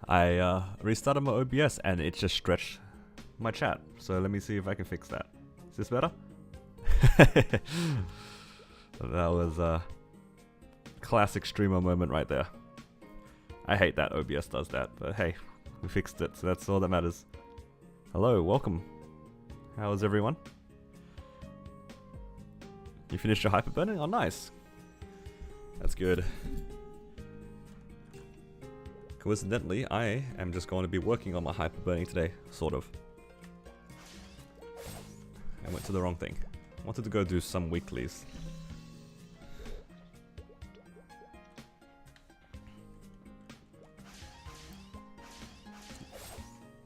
I restarted my OBS and it just stretched my chat. So let me see if I can fix that. Is this better? That was a classic streamer moment right there. I hate that OBS does that, but hey, we fixed it, so that's all that matters. Hello, welcome. How is everyone? You finished your Hyperburning? Oh, nice. That's good. Coincidentally, I am just going to be working on my Hyperburning today, sort of. I went to the wrong thing. I wanted to go do some weeklies.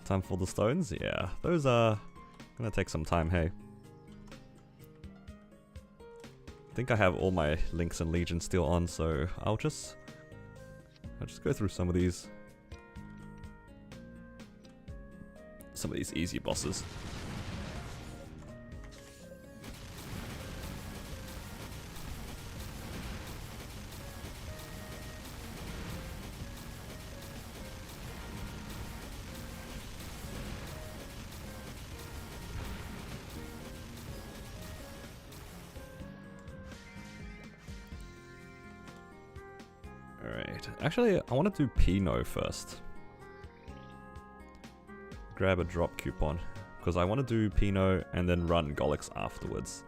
Time for the stones? Yeah, those are gonna take some time, hey. I think I have all my links and legions still on, so I'll just go through some of these easy bosses. Alright, actually I want to do Pinot first. Grab a drop coupon, because I want to do Pinot and then run Golix afterwards.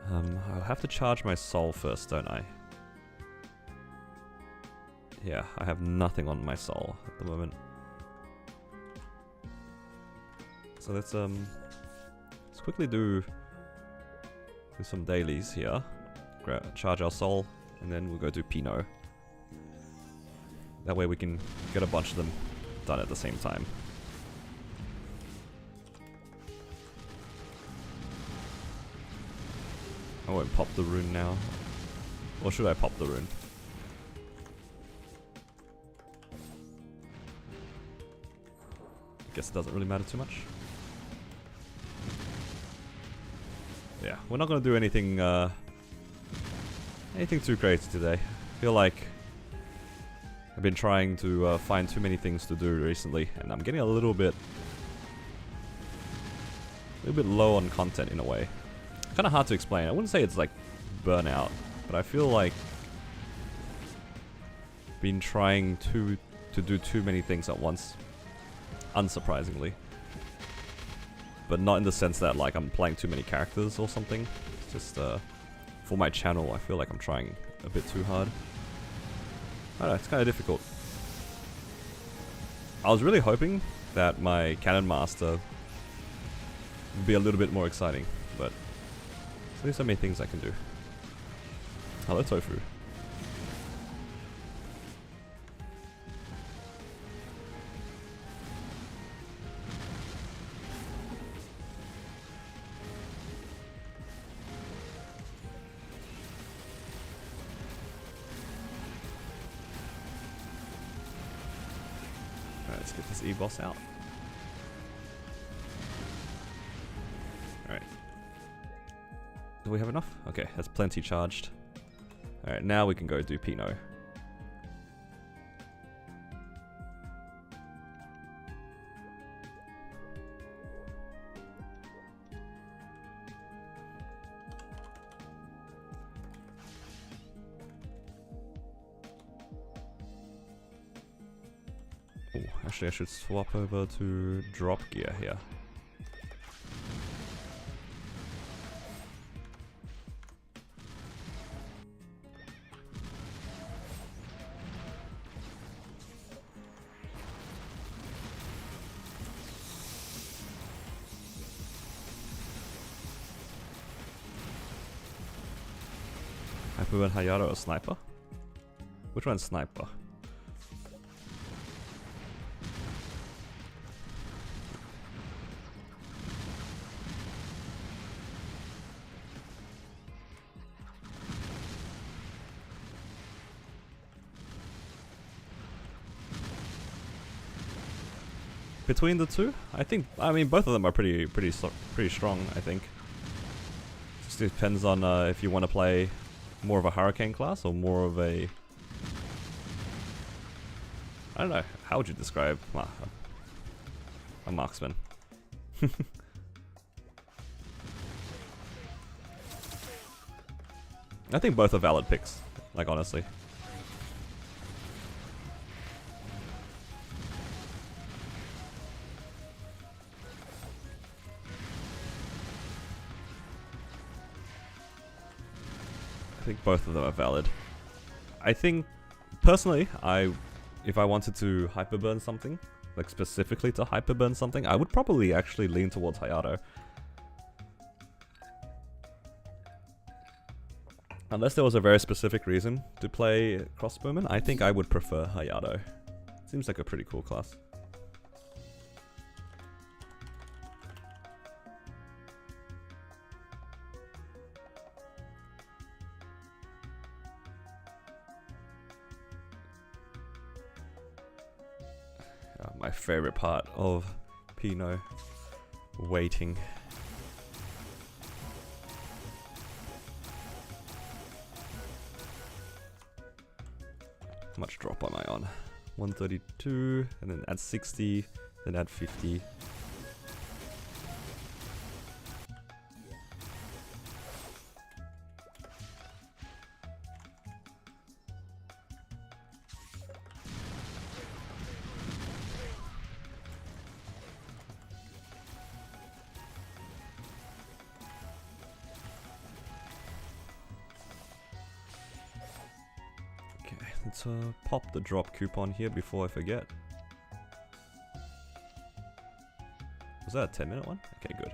I'll have to charge my soul first, don't I? Yeah, I have nothing on my soul at the moment. So let's quickly do some dailies here. Charge our soul, and then we'll go do Pinot. That way we can get a bunch of them done at the same time. I won't pop the rune now. Or should I pop the rune? I guess it doesn't really matter too much. Yeah, we're not gonna do anything too crazy today. I feel like I've been trying to find too many things to do recently, and I'm getting a little bit low on content in a way. Kind of hard to explain. I wouldn't say it's like burnout, but I feel like been trying to do too many things at once, unsurprisingly. But not in the sense that like I'm playing too many characters or something. It's just for my channel, I feel like I'm trying a bit too hard. I don't know, it's kind of difficult. I was really hoping that my Cannon Master would be a little bit more exciting, but there's so many things I can do. Hello, Tofu. Let's get this E-boss out. Alright. Do we have enough? Okay, that's plenty charged. Alright, now we can go do Pinot. Ooh, actually I should swap over to drop gear here. Hyperburn, Hayato, or Sniper? Which one's Sniper? Between the two, I mean both of them are pretty strong. I think just depends on if you want to play more of a Hurricane class or more of a I don't know, how would you describe a marksman? I think both are valid picks, like honestly. I think both of them are valid. I think, personally, if I wanted to hyperburn something, like specifically to hyperburn something, I would probably actually lean towards Hayato. Unless there was a very specific reason to play Crossbowman, I think I would prefer Hayato. Seems like a pretty cool class. My favorite part of Pinot, waiting. How much drop am I on? 132, and then add 60, then add 50. Let's pop the drop coupon here before I forget. Was that a 10-minute one? Okay, good.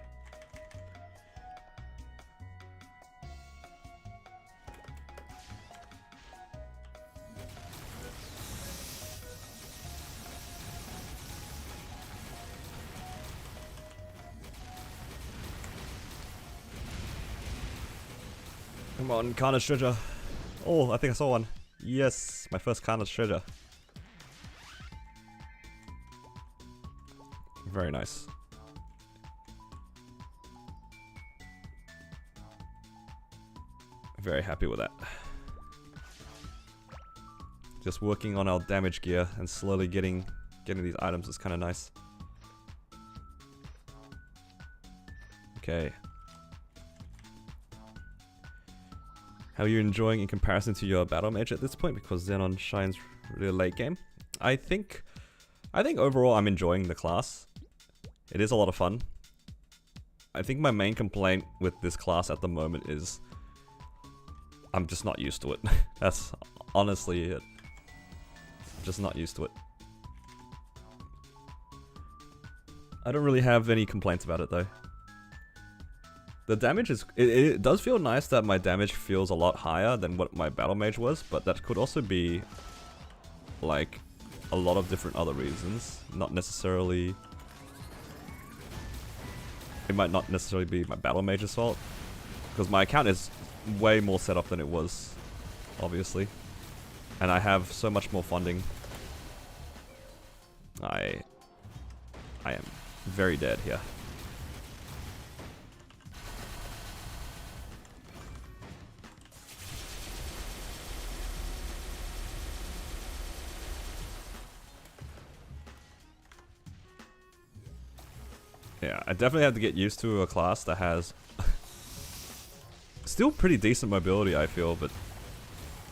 Come on, Carnage Treasure. Oh, I think I saw one. Yes, my first Carnage Treasure. Very nice. Very happy with that. Just working on our damage gear and slowly getting these items is kind of nice. Okay. How are you enjoying in comparison to your battle mage at this point? Because Xenon shines really late game. I think overall I'm enjoying the class. It is a lot of fun. I think my main complaint with this class at the moment is I'm just not used to it. That's honestly it. Just not used to it. I don't really have any complaints about it though. The damage is... It does feel nice that my damage feels a lot higher than what my battle mage was, but that could also be like a lot of different other reasons. Not necessarily... It might not necessarily be my battle mage's fault, because my account is way more set up than it was, obviously. And I have so much more funding. I am very dead here. Yeah, I definitely have to get used to a class that has still pretty decent mobility, I feel, but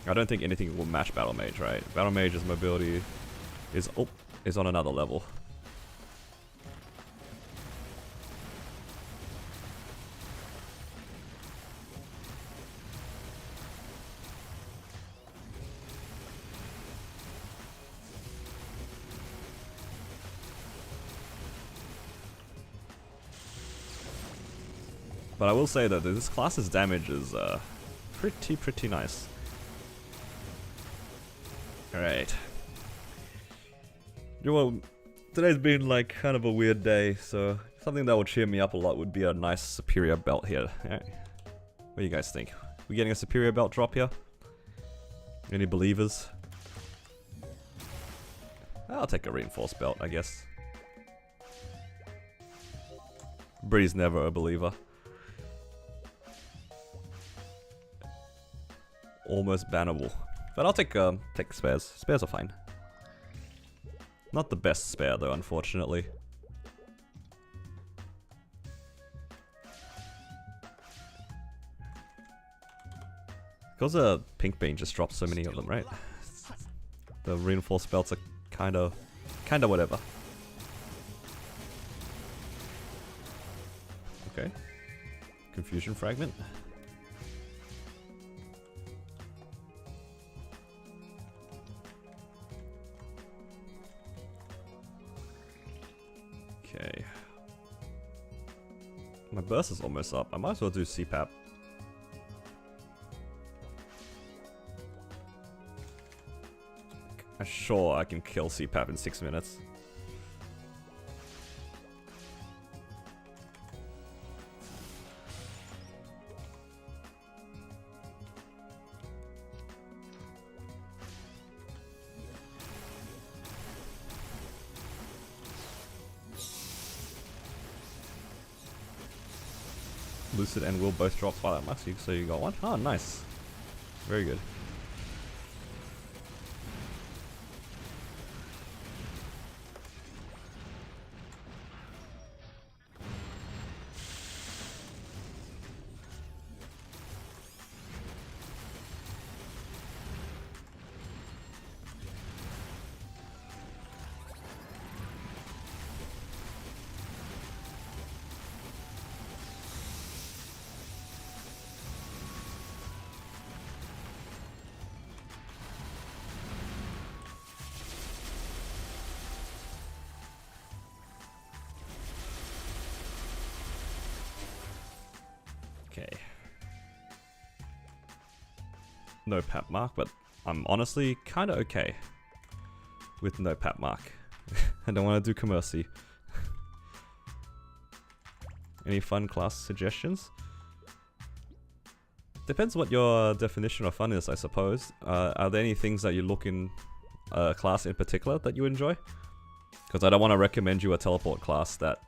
I don't think anything will match Battle Mage, right? Battle Mage's mobility is on another level. But I will say that this class's damage is pretty nice. Alright. You know, today's been like kind of a weird day, so something that will cheer me up a lot would be a nice superior belt here. Alright. What do you guys think? We getting a superior belt drop here? Any believers? I'll take a reinforced belt, I guess. Bree's never a believer. Almost bannable, but I'll take spares. Spares are fine. Not the best spare though, unfortunately. Because a pink bean just drops so many of them, right? The reinforced belts are kinda whatever. Okay. Confusion fragment. Okay. My burst is almost up. I might as well do CPAP. I'm sure I can kill CPAP in 6 minutes. Lucid and Will both drop by that max, so you got one? Oh, nice. Very good. Okay. No pap mark, but I'm honestly kind of okay with no pap mark. I don't want to do commercy. Any fun class suggestions? Depends what your definition of fun is, I suppose. Are there any things that you look in a class in particular that you enjoy? Because I don't want to recommend you a teleport class that,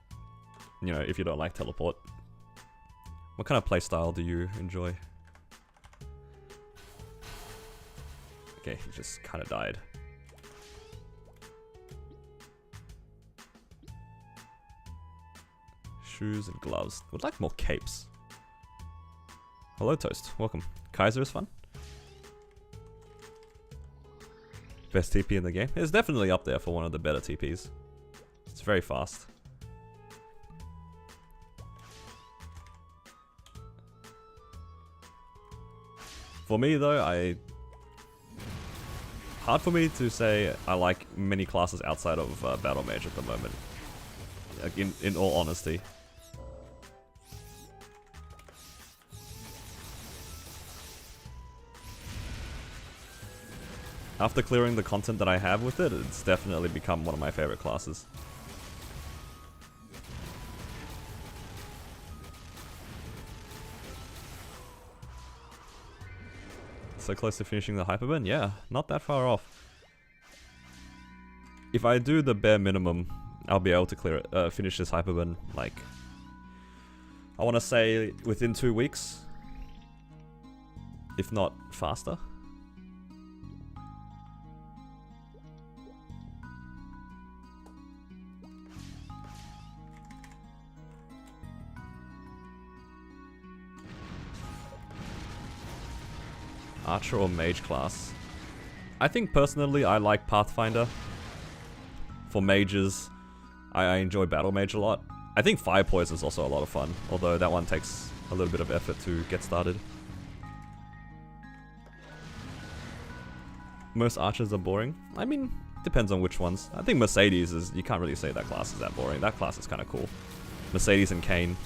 you know, if you don't like teleport. What kind of playstyle do you enjoy? Okay, he just kind of died. Shoes and gloves. Would like more capes. Hello, Toast. Welcome. Kaiser is fun. Best TP in the game. It's definitely up there for one of the better TPs. It's very fast. For me though, hard for me to say I like many classes outside of Battle Mage at the moment. Like in all honesty. After clearing the content that I have with it, it's definitely become one of my favorite classes. So close to finishing the Hyperburn? Yeah, not that far off. If I do the bare minimum, I'll be able to clear it, finish this Hyperburn, like, I want to say within 2 weeks, if not faster. Archer or Mage class? I think personally I like Pathfinder. For mages, I enjoy Battle Mage a lot. I think Fire Poison is also a lot of fun, although that one takes a little bit of effort to get started. Most archers are boring. I mean, depends on which ones. I think Mercedes is, you can't really say that class is that boring. That class is kind of cool. Mercedes and Kane.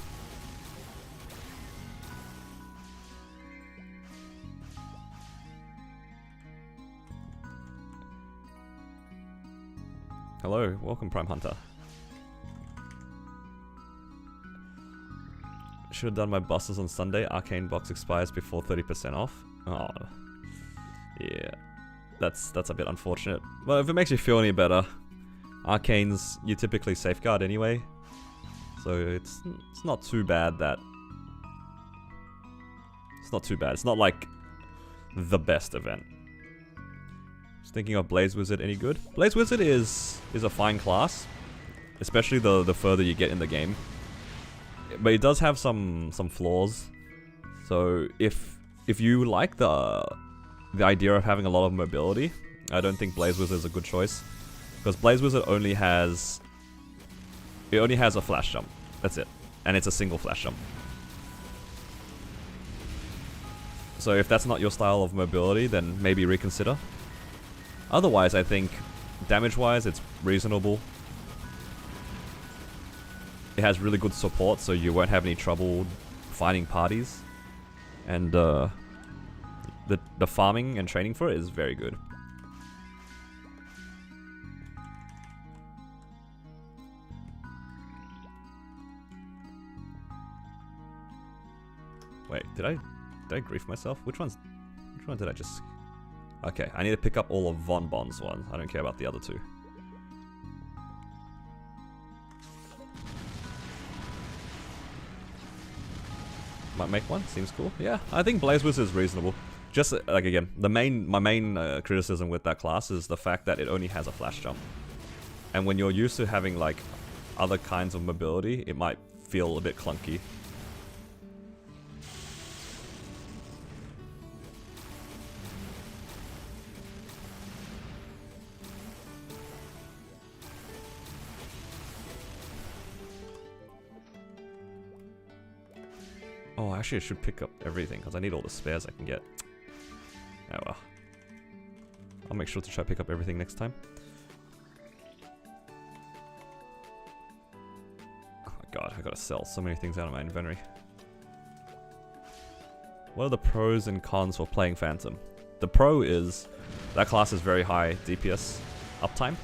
Hello, welcome Prime Hunter. Should have done my bosses on Sunday. Arcane box expires before 30% off. Oh, yeah, that's a bit unfortunate. Well, if it makes you feel any better, Arcanes you typically safeguard anyway, so it's not too bad that. It's not too bad. It's not like the best event. Just thinking of Blaze Wizard any good? Blaze Wizard is a fine class, especially the further you get in the game. But it does have some flaws. So if you like the idea of having a lot of mobility, I don't think Blaze Wizard is a good choice, because Blaze Wizard only has a flash jump. That's it, and it's a single flash jump. So if that's not your style of mobility, then maybe reconsider. Otherwise, I think damage-wise, it's reasonable. It has really good support, so you won't have any trouble finding parties. And the farming and training for it is very good. Wait, did I grief myself? Which one did I just... Okay, I need to pick up all of Von Bon's ones. I don't care about the other two. Might make one, seems cool. Yeah, I think Blaze Wizard is reasonable. Just, like, again, my main criticism with that class is the fact that it only has a flash jump. And when you're used to having, like, other kinds of mobility, it might feel a bit clunky. Oh, actually I should pick up everything, because I need all the spares I can get. Oh well. I'll make sure to try to pick up everything next time. Oh my god, I gotta sell so many things out of my inventory. What are the pros and cons for playing Phantom? The pro is, that class is very high DPS uptime.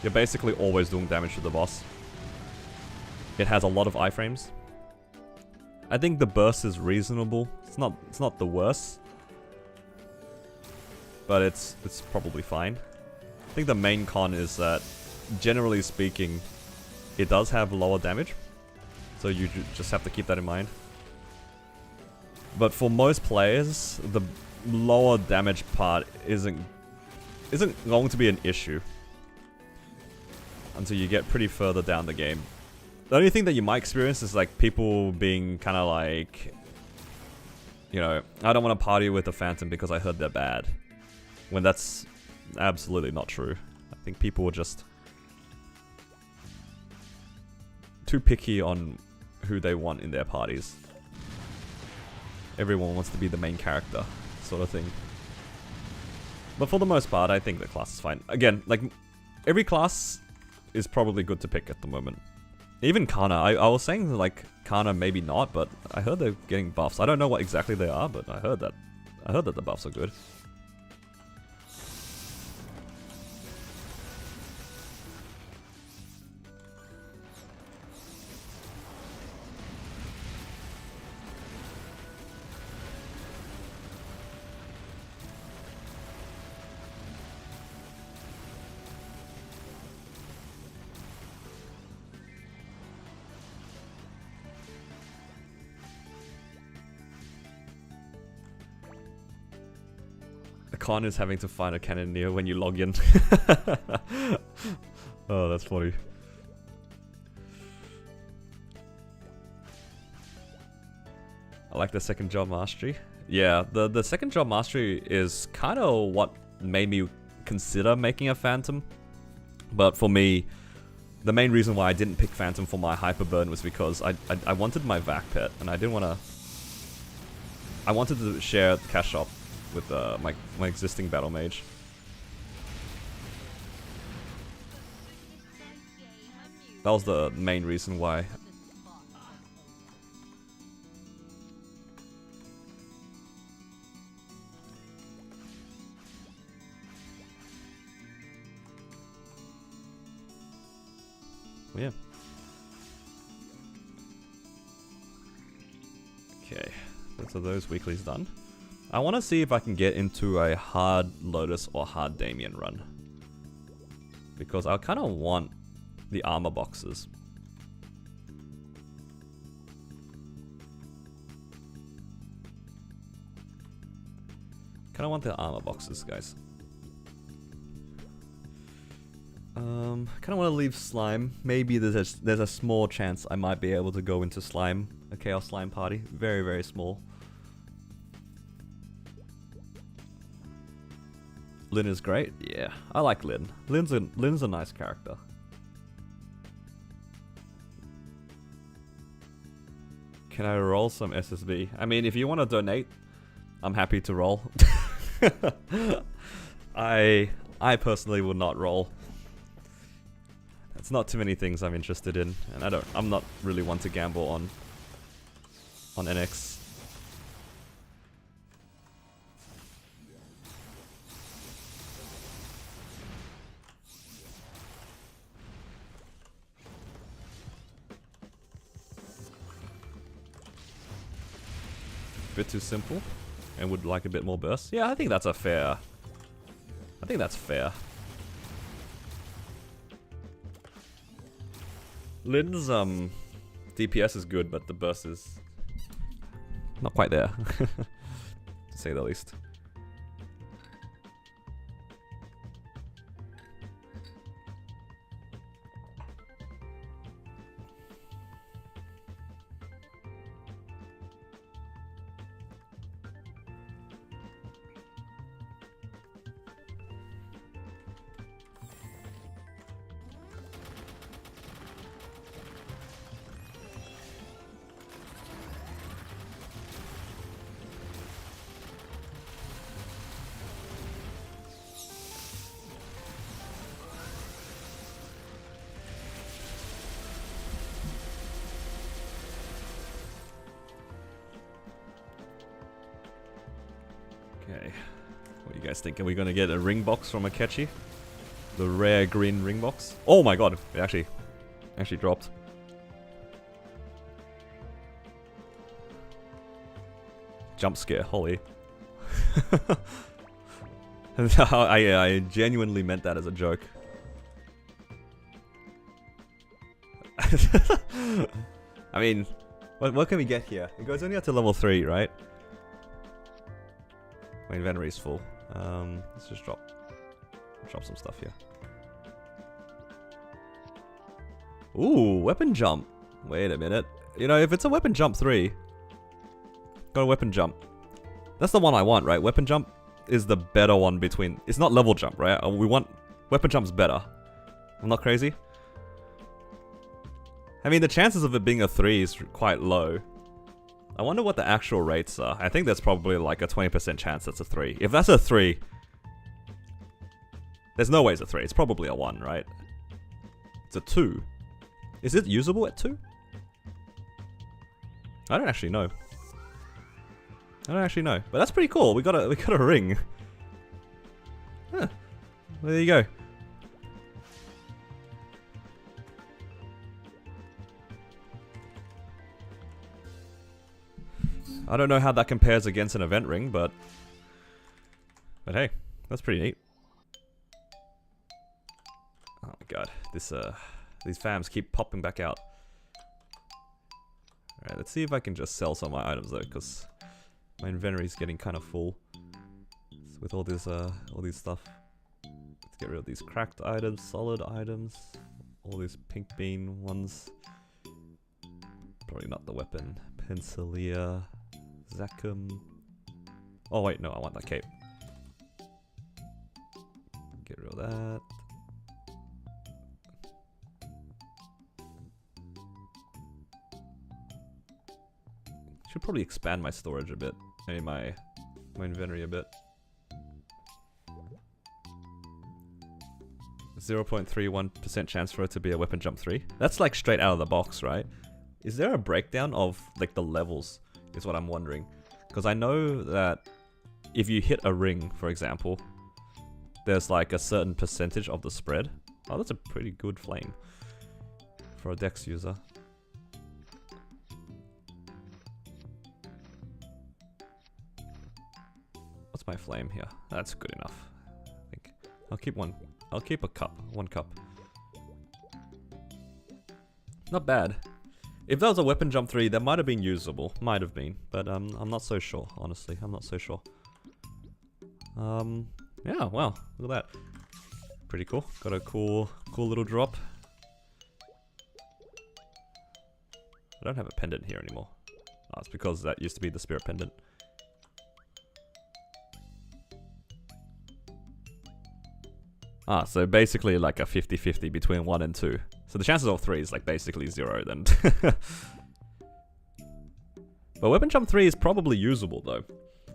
You're basically always doing damage to the boss. It has a lot of iframes. I think the burst is reasonable. It's not the worst, but it's probably fine. I think the main con is that, generally speaking, it does have lower damage, so you just have to keep that in mind. But for most players, the lower damage part isn't going to be an issue until you get pretty further down the game. The only thing that you might experience is like people being kind of like, you know, I don't want to party with the Phantom because I heard they're bad. When that's absolutely not true. I think people are just too picky on who they want in their parties. Everyone wants to be the main character, sort of thing. But for the most part, I think the class is fine. Again, like, every class is probably good to pick at the moment. Even Kana, I was saying like Kana maybe not, but I heard they're getting buffs. I don't know what exactly they are, but I heard that the buffs are good. Con is having to find a cannoneer when you log in. Oh, that's funny. I like the second job mastery. Yeah, the second job mastery is kind of what made me consider making a Phantom. But for me, the main reason why I didn't pick Phantom for my Hyperburn was because I wanted my Vac pet, and I didn't want to... I wanted to share the cash shop with my existing battle mage. That was the main reason why. Yeah. Okay, so those weeklies done. I want to see if I can get into a hard Lotus or hard Damien run, because I kind of want the armor boxes. Kind of want the armor boxes, guys. Kind of want to leave slime. Maybe there's a small chance I might be able to go into slime, a chaos slime party. Very, very small. Lyn is great. Yeah, I like Lyn. Lyn's a nice character. Can I roll some SSB? I mean, if you want to donate, I'm happy to roll. I personally would not roll. It's not too many things I'm interested in, and I'm not really one to gamble on NX. Bit too simple, and would like a bit more burst. Yeah, I think that's fair. Lyn's DPS is good, but the burst is not quite there, to say the least. Okay, what are you guys think? Are we gonna get a ring box from Akechi? The rare green ring box? Oh my god, it actually dropped. Jump scare, holy. I genuinely meant that as a joke. I mean, what can we get here? It goes only up to level 3, right? My inventory is full. Let's just drop some stuff here. Ooh, weapon jump. Wait a minute. You know, if it's a weapon jump 3, go to weapon jump. That's the one I want, right? Weapon jump is the better one between. It's not level jump, right? We want weapon jump's better. I'm not crazy. I mean, the chances of it being a 3 is quite low. I wonder what the actual rates are. I think there's probably like a 20% chance that's a 3. If that's a 3, there's no way it's a 3. It's probably a 1, right? It's a 2. Is it usable at 2? I don't actually know. But that's pretty cool. We got a ring. Huh. Well, there you go. I don't know how that compares against an event ring, but hey, that's pretty neat. Oh my god, these fams keep popping back out. Alright, let's see if I can just sell some of my items though, because my inventory is getting kind of full with all this stuff. Let's get rid of these cracked items, solid items, all these pink bean ones. Probably not the weapon. Pensilia. Zakum. Oh wait, no, I want that cape. Get rid of that. Should probably expand my storage a bit. Maybe my inventory a bit. 0.31% chance for it to be a weapon jump 3. That's like straight out of the box, right? Is there a breakdown of like the levels? Is what I'm wondering, because I know that if you hit a ring, for example, there's like a certain percentage of the spread. Oh, that's a pretty good flame for a Dex user. What's my flame here? That's good enough. I think I'll keep one. I'll keep a cup. 1 cup. Not bad. If that was a weapon jump 3, that might have been usable. Might have been, but I'm not so sure, honestly. I'm not so sure. Yeah, wow, look at that. Pretty cool. Got a cool little drop. I don't have a pendant here anymore. Oh, it's because that used to be the spirit pendant. Ah, so basically like a 50-50 between 1 and 2. So the chances of 3 is like basically 0 then. But weapon jump 3 is probably usable though.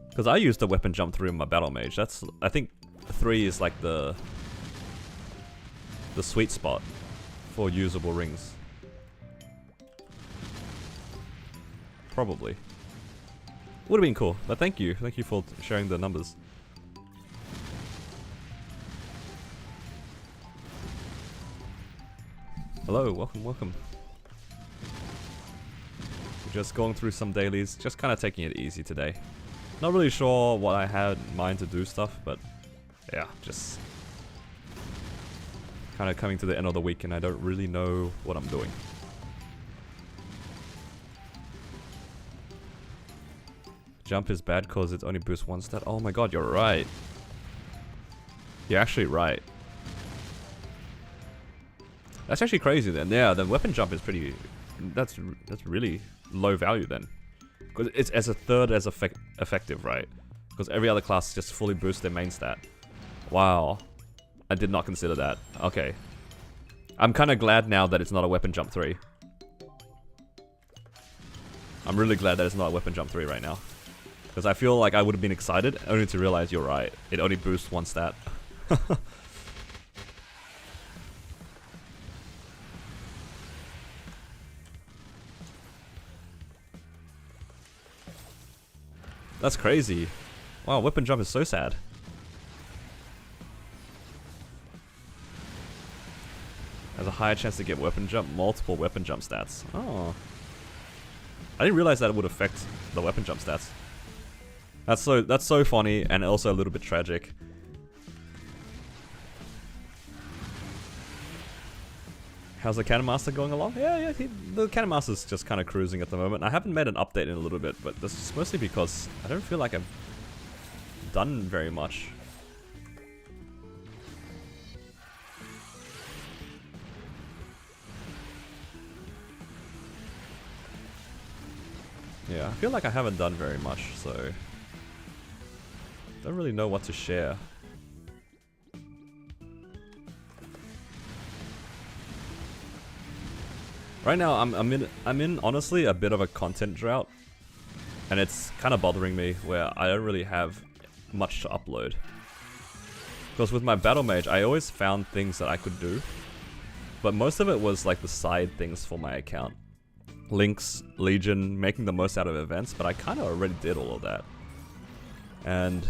Because I used the weapon jump 3 in my battle mage. That's, I think 3 is like the sweet spot for usable rings. Probably. Would have been cool, but thank you. Thank you for sharing the numbers. Hello, welcome, welcome. We're just going through some dailies, just kind of taking it easy today. Not really sure what I had in mind to do stuff, but yeah, just kind of coming to the end of the week and I don't really know what I'm doing. Jump is bad because it only boosts 1 stat. Oh my god, you're right. You're actually right. That's actually crazy then. Yeah, the weapon jump is pretty... That's really low value then. Because it's as a third as effective, right? Because every other class just fully boosts their main stat. Wow. I did not consider that. Okay. I'm kind of glad now that it's not a weapon jump 3. I'm really glad that it's not a weapon jump 3 right now. Because I feel like I would have been excited, only to realize you're right. It only boosts 1 stat. That's crazy. Wow, weapon jump is so sad. Has a higher chance to get weapon jump, multiple weapon jump stats. Oh. I didn't realize that it would affect the weapon jump stats. That's so funny and also a little bit tragic. How's the Cannon Master going along? Yeah, the Cannon Master's just kind of cruising at the moment. I haven't made an update in a little bit, but this is mostly because I don't feel like I've done very much. Yeah, I feel like I haven't done very much, so don't really know what to share. Right now, I'm in honestly a bit of a content drought, and it's kind of bothering me where I don't really have much to upload. Because with my battle mage, I always found things that I could do, but most of it was like the side things for my account. Links, Legion, making the most out of events, but I kind of already did all of that. And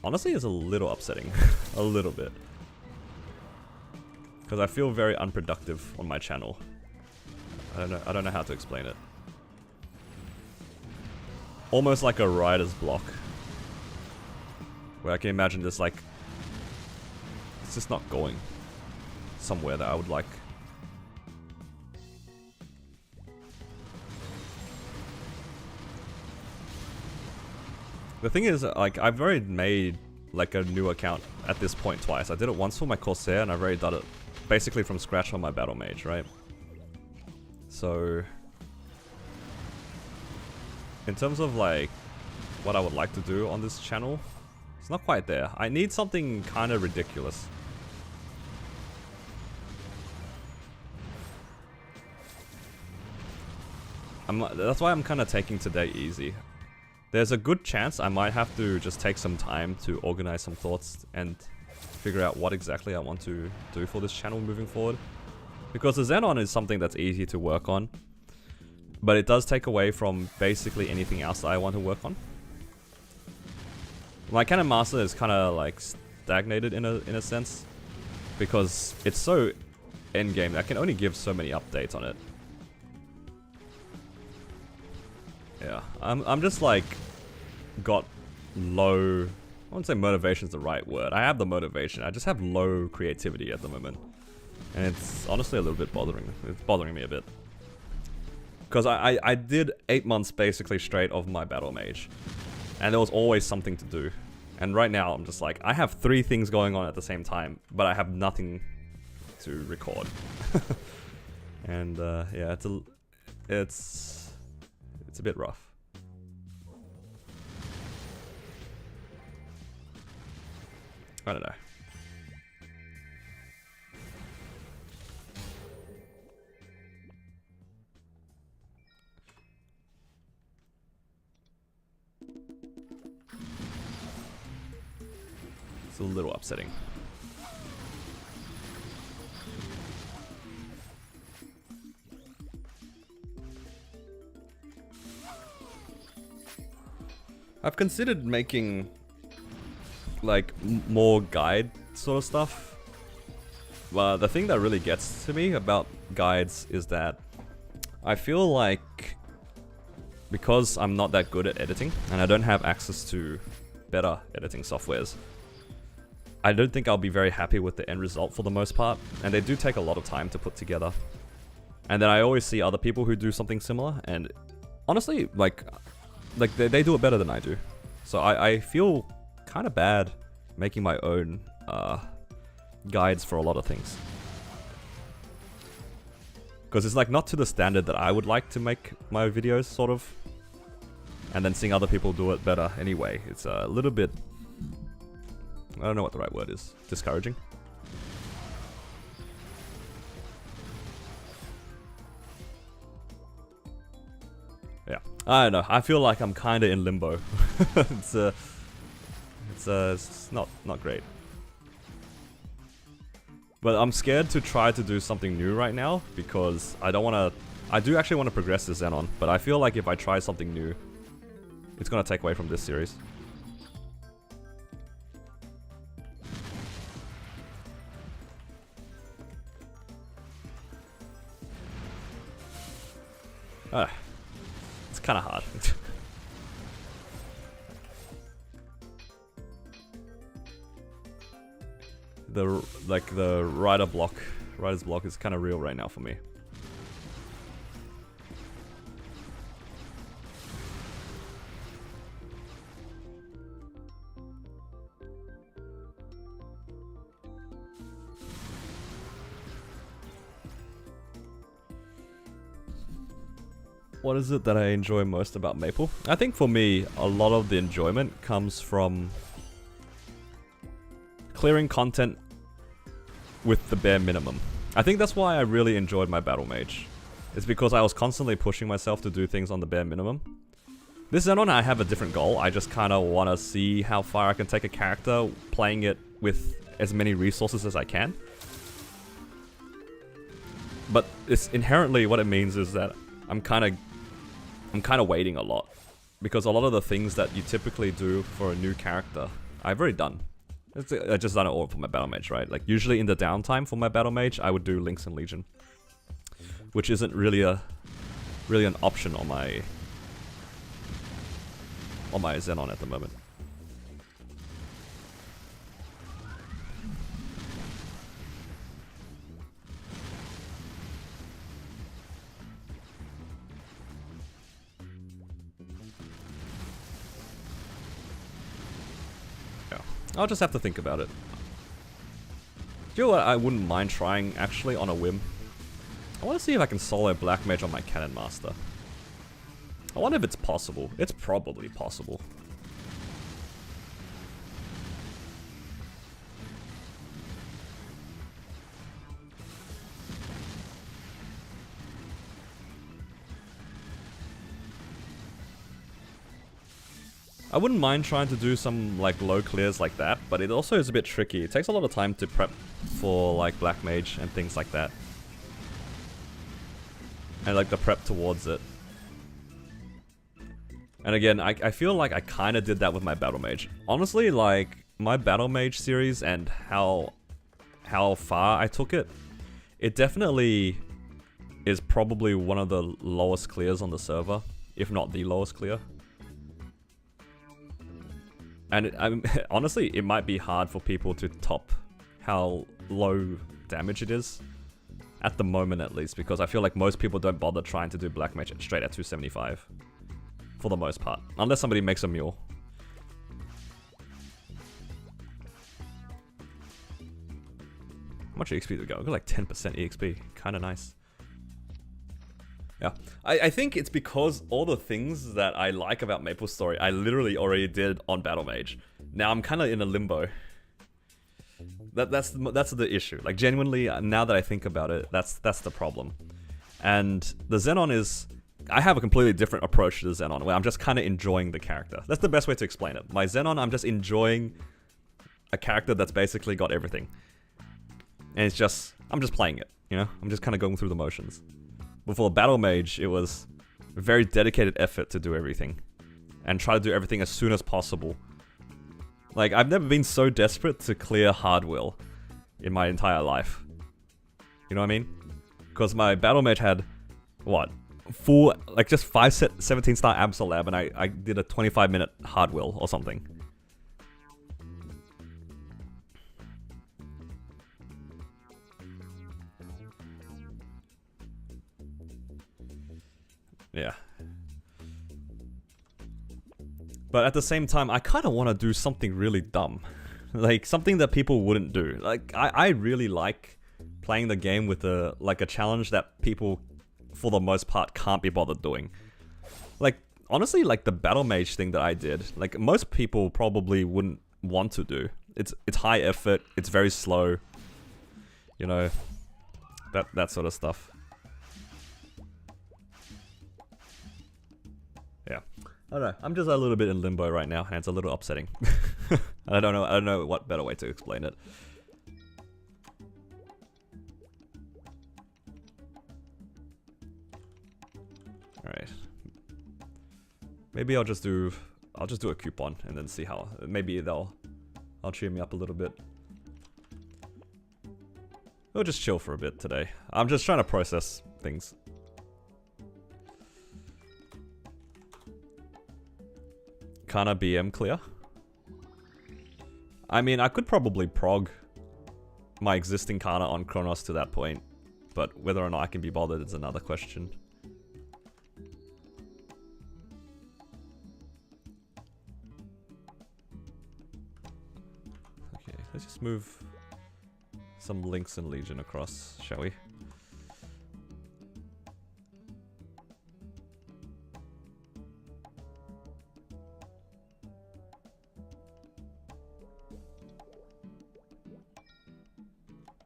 honestly, it's a little upsetting. A little bit. Because I feel very unproductive on my channel. I don't know how to explain it. Almost like a writer's block. Where I can imagine this like... It's just not going somewhere that I would like. The thing is, like, I've already made like a new account at this point twice. I did it once for my Corsair, and I've already done it basically from scratch on my Battle Mage, right? So, in terms of like what I would like to do on this channel, it's not quite there. I need something kind of ridiculous. That's why I'm kind of taking today easy. There's a good chance I might have to just take some time to organize some thoughts and figure out what exactly I want to do for this channel moving forward. Because the Xenon is something that's easy to work on, but it does take away from basically anything else that I want to work on. My Cannon Master is kind of like stagnated in a sense, because it's so endgame. I can only give so many updates on it. Yeah, I'm just like got low. I wouldn't say motivation is the right word. I have the motivation. I just have low creativity at the moment, and it's honestly a little bit bothering. It's bothering me a bit because I did 8 months basically straight of my battle mage, and there was always something to do, And right now, I'm just like, I have 3 things going on at the same time, but I have nothing to record. And yeah, it's a bit rough. I don't know. It's a little upsetting. I've considered making like more guide sort of stuff. But the thing that really gets to me about guides is that I feel like because I'm not that good at editing and I don't have access to better editing softwares, I don't think I'll be very happy with the end result for the most part, and they do take a lot of time to put together. And then I always see other people who do something similar, and honestly, like they do it better than I do. So I feel kind of bad making my own guides for a lot of things. Because it's like not to the standard that I would like to make my videos, sort of. And then seeing other people do it better anyway, it's a little bit, I don't know what the right word is, discouraging. Yeah, I don't know, I feel like I'm kind of in limbo. It's not great. But I'm scared to try to do something new right now, because I don't want to, I do actually want to progress this Xenon, but I feel like if I try something new, it's going to take away from this series. It's kind of hard. the writer's block is kind of real right now for me. What is it that I enjoy most about Maple? I think for me, a lot of the enjoyment comes from clearing content with the bare minimum. I think that's why I really enjoyed my Battle Mage. It's because I was constantly pushing myself to do things on the bare minimum. This Xenon, I have a different goal. I just kind of want to see how far I can take a character, playing it with as many resources as I can. But it's inherently what it means is that I'm kind of waiting a lot, because a lot of the things that you typically do for a new character, I've already done. I just done it all for my Battle Mage, right? Like usually in the downtime for my Battle Mage, I would do Lynx and Legion, which isn't really an option on my Xenon at the moment. I'll just have to think about it. Do you know what I wouldn't mind trying, actually, on a whim? I want to see if I can solo Black Mage on my Cannon Master. I wonder if it's possible. It's probably possible. I wouldn't mind trying to do some like low clears like that, but it also is a bit tricky. It takes a lot of time to prep for like Black Mage and things like that. And like the prep towards it. And again, I feel like I kind of did that with my Battle Mage. Honestly, like my Battle Mage series and how far I took it, it definitely is probably one of the lowest clears on the server, if not the lowest clear. And honestly, it might be hard for people to top how low damage it is. At the moment, at least. Because I feel like most people don't bother trying to do Black Mage straight at 275. For the most part. Unless somebody makes a mule. much EXP did we get? We got like 10% EXP. Kind of nice. Yeah, I think it's because all the things that I like about MapleStory, I literally already did on Battle Mage. Now I'm kind of in a limbo. That's the issue. Like genuinely, now that I think about it, that's the problem. And the Xenon is, I have a completely different approach to the Xenon, where I'm just kind of enjoying the character. That's the best way to explain it. My Xenon, I'm just enjoying a character that's basically got everything. And it's just, I'm just playing it, you know? I'm just kind of going through the motions. Before Battle Mage, it was a very dedicated effort to do everything. And try to do everything as soon as possible. Like, I've never been so desperate to clear hard will in my entire life. You know what I mean? Because my Battle Mage had, what? Full, like just 5 17-star Absolab, and I did a 25-minute hard will or something. Yeah. But at the same time, I kind of want to do something really dumb. Like, something that people wouldn't do. Like, I really like playing the game with a challenge that people, for the most part, can't be bothered doing. Like, honestly, like the Battle Mage thing that I did, like, most people probably wouldn't want to do. It's high effort, it's very slow. You know, that sort of stuff. Yeah. I don't know. I'm just a little bit in limbo right now, and it's a little upsetting. I don't know what better way to explain it. All right. Maybe I'll just do a coupon and then see how. Maybe they'll cheer me up a little bit. We'll just chill for a bit today. I'm just trying to process things. Kana BM clear? I mean, I could probably prog my existing Kana on Kronos to that point, but whether or not I can be bothered is another question. Okay, let's just move some Lynx and Legion across, shall we?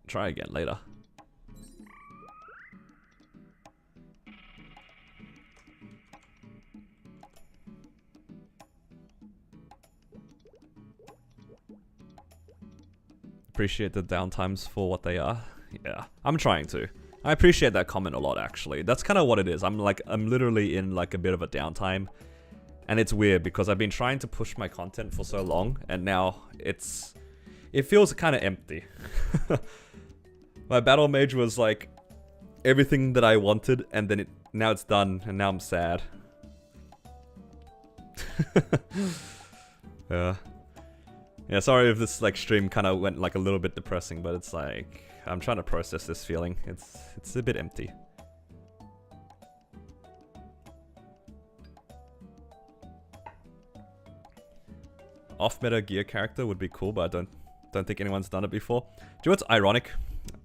Try again later. Appreciate the downtimes for what they are. Yeah, I'm trying to. I appreciate that comment a lot, actually. That's kind of what it is. I'm literally in like a bit of a downtime. And it's weird because I've been trying to push my content for so long, and now it feels kind of empty. My Battle Mage was like everything that I wanted, and then now it's done, and now I'm sad. Yeah. Yeah, sorry if this like stream kind of went like a little bit depressing, but it's like I'm trying to process this feeling. It's a bit empty. Off-meta gear character would be cool, but I don't think anyone's done it before. Do you know what's ironic?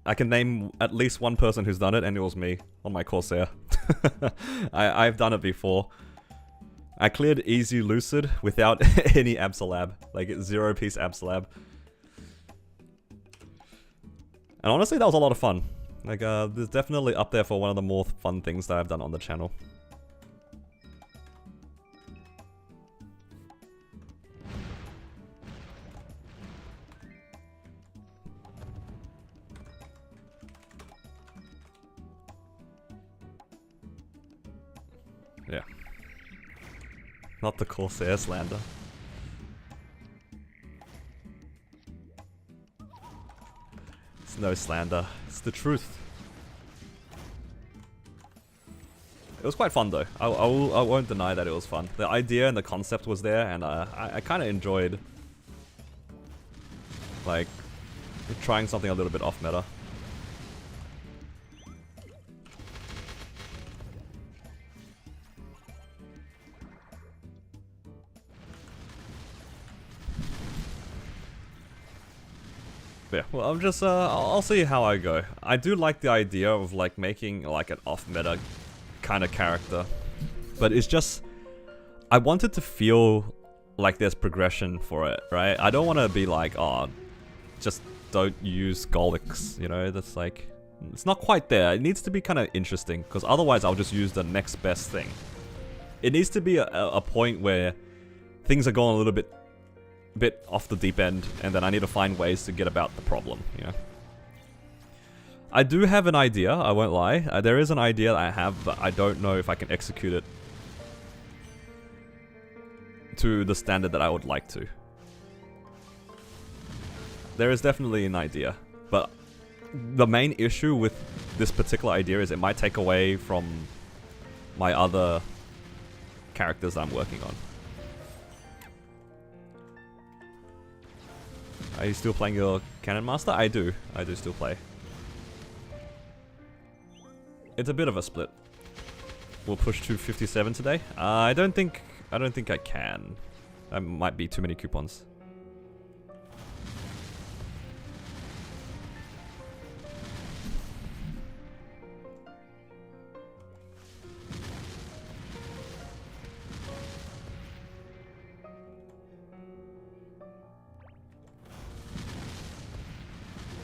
I can name at least one person who's done it, and it was me on my Corsair. I've done it before. I cleared Easy Lucid without any Absolab, like 0-piece Absolab. And honestly, that was a lot of fun. Like, there's definitely up there for one of the more fun things that I've done on the channel. Yeah. Not the Corsair slander. It's no slander. It's the truth. It was quite fun though. I won't deny that it was fun. The idea and the concept was there, and I kind of enjoyed like trying something a little bit off meta. Yeah, well, I'm just, I'll see how I go. I do like the idea of, like, making, like, an off-meta kind of character. But it's just, I want it to feel like there's progression for it, right? I don't want to be like, oh, just don't use Golix, you know? That's like, it's not quite there. It needs to be kind of interesting, because otherwise I'll just use the next best thing. It needs to be a point where things are going a little bit off the deep end, and then I need to find ways to get about the problem, you know? I do have an idea, I won't lie. There is an idea that I have, but I don't know if I can execute it to the standard that I would like to. There is definitely an idea, but the main issue with this particular idea is it might take away from my other characters that I'm working on. Are you still playing your Cannon Master? I do still play. It's a bit of a split. We'll push to 57 today. I don't think I can. That might be too many coupons.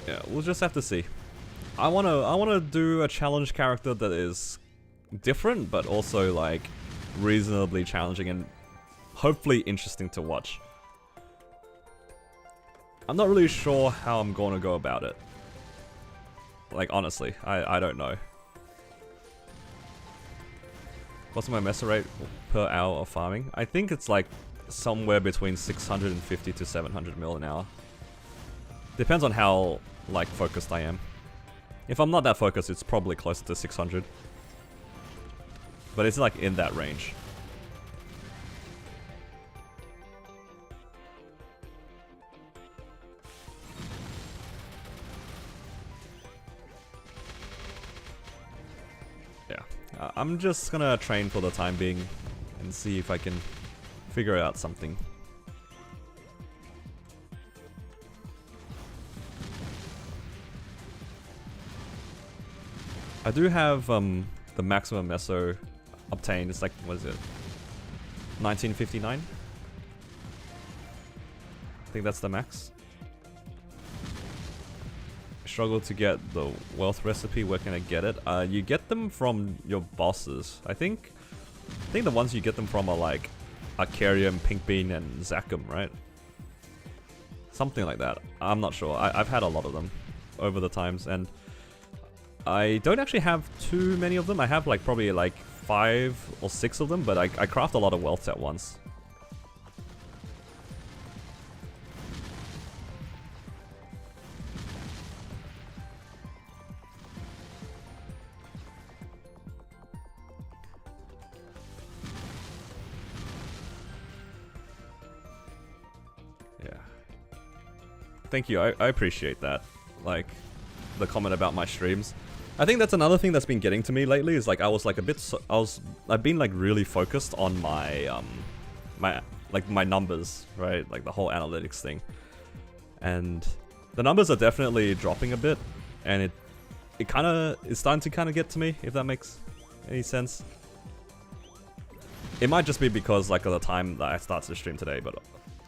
Yeah, we'll just have to see. I wanna do a challenge character that is different, but also like reasonably challenging and hopefully interesting to watch. I'm not really sure how I'm gonna go about it. Like honestly, I don't know. What's my mesa rate per hour of farming? I think it's like somewhere between 650 to 700 mil an hour. Depends on how like focused I am. If I'm not that focused, it's probably closer to 600. But it's like in that range. Yeah, I'm just gonna train for the time being and see if I can figure out something. I do have the maximum meso obtained. It's like, what is it? 1959? I think that's the max. Struggle to get the wealth recipe. Where can I get it? You get them from your bosses. I think the ones you get them from are like Arcarium, Pinkbean, and Zakum, right? Something like that. I'm not sure. I've had a lot of them over the times, and I don't actually have too many of them. I have like probably like 5 or 6 of them, but I craft a lot of wealth at once. Yeah. Thank you. I appreciate that. Like the comment about my streams. I think that's another thing that's been getting to me lately is like I was like a bit I've been like really focused on my my numbers, right? Like the whole analytics thing. And the numbers are definitely dropping a bit, and it kind of is starting to kind of get to me, if that makes any sense. It might just be because like of the time that I started to stream today, but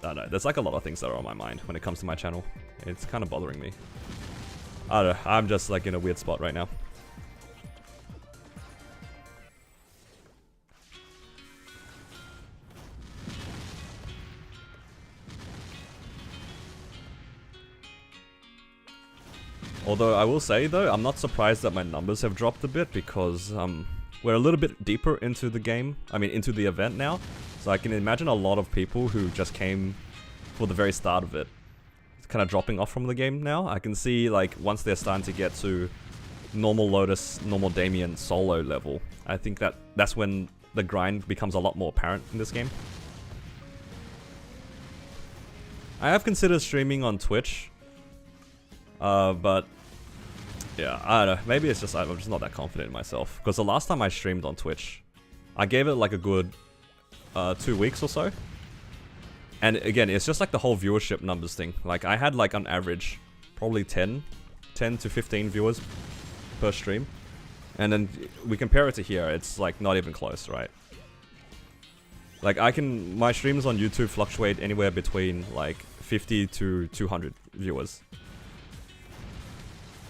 I don't know. There's like a lot of things that are on my mind when it comes to my channel. It's kind of bothering me. I don't know, I'm just like in a weird spot right now. Although I will say though, I'm not surprised that my numbers have dropped a bit because we're a little bit deeper into the game, into the event now. So I can imagine a lot of people who just came for the very start of it kind of dropping off from the game now. I can see like once they're starting to get to normal Lotus, normal Damien solo level, I think that's when the grind becomes a lot more apparent in this game. I have considered streaming on Twitch, but yeah, I don't know, maybe it's just I'm just not that confident in myself, because the last time I streamed on Twitch, I gave it like a good 2 weeks or so. And again, it's just like the whole viewership numbers thing. Like I had like on average probably 10 to 15 viewers per stream. And then we compare it to here, it's like not even close, right? Like my streams on YouTube fluctuate anywhere between like 50 to 200 viewers.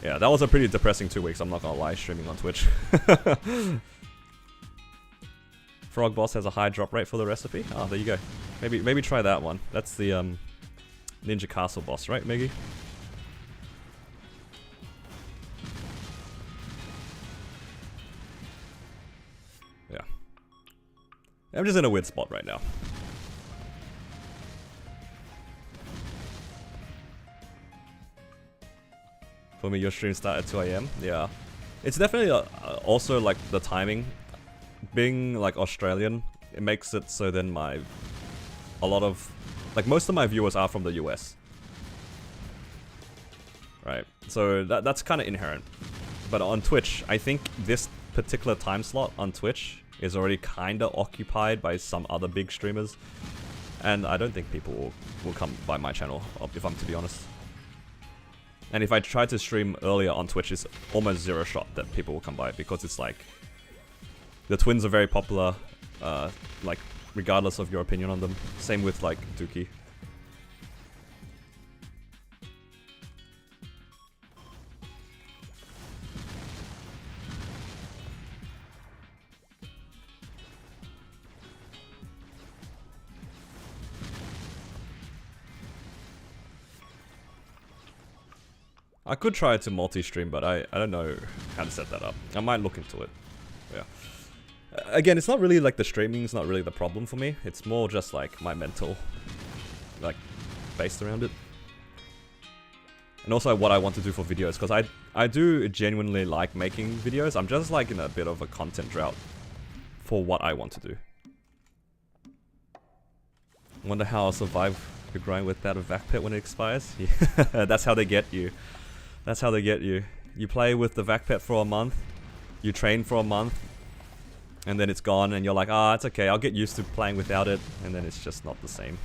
Yeah, that was a pretty depressing 2 weeks, I'm not gonna lie, streaming on Twitch. Frog Boss has a high drop rate for the recipe. Oh, there you go. Maybe try that one. That's the Ninja Castle boss, right, Meggy? Yeah. I'm just in a weird spot right now. For me, your stream start at 2 AM. Yeah. It's definitely also like the timing. Being like Australian, it makes it so then a lot of, like most of my viewers are from the US. Right, so that's kind of inherent. But on Twitch, I think this particular time slot on Twitch is already kind of occupied by some other big streamers. And I don't think people will come by my channel, if I'm to be honest. And if I try to stream earlier on Twitch, it's almost zero shot that people will come by, because it's like, the twins are very popular, like, regardless of your opinion on them. Same with, like, Dookie. I could try to multi-stream, but I don't know how to set that up. I might look into it. Yeah. Again, it's not really like the streaming is not really the problem for me. It's more just like my mental, like, based around it. And also what I want to do for videos, because I do genuinely like making videos. I'm just like in a bit of a content drought for what I want to do. Wonder how I'll survive the grind without a vac pet when it expires. Yeah. That's how they get you. That's how they get you. You play with the vac pet for a month, you train for a month, and then it's gone, and you're like, ah, it's okay, I'll get used to playing without it, and then it's just not the same.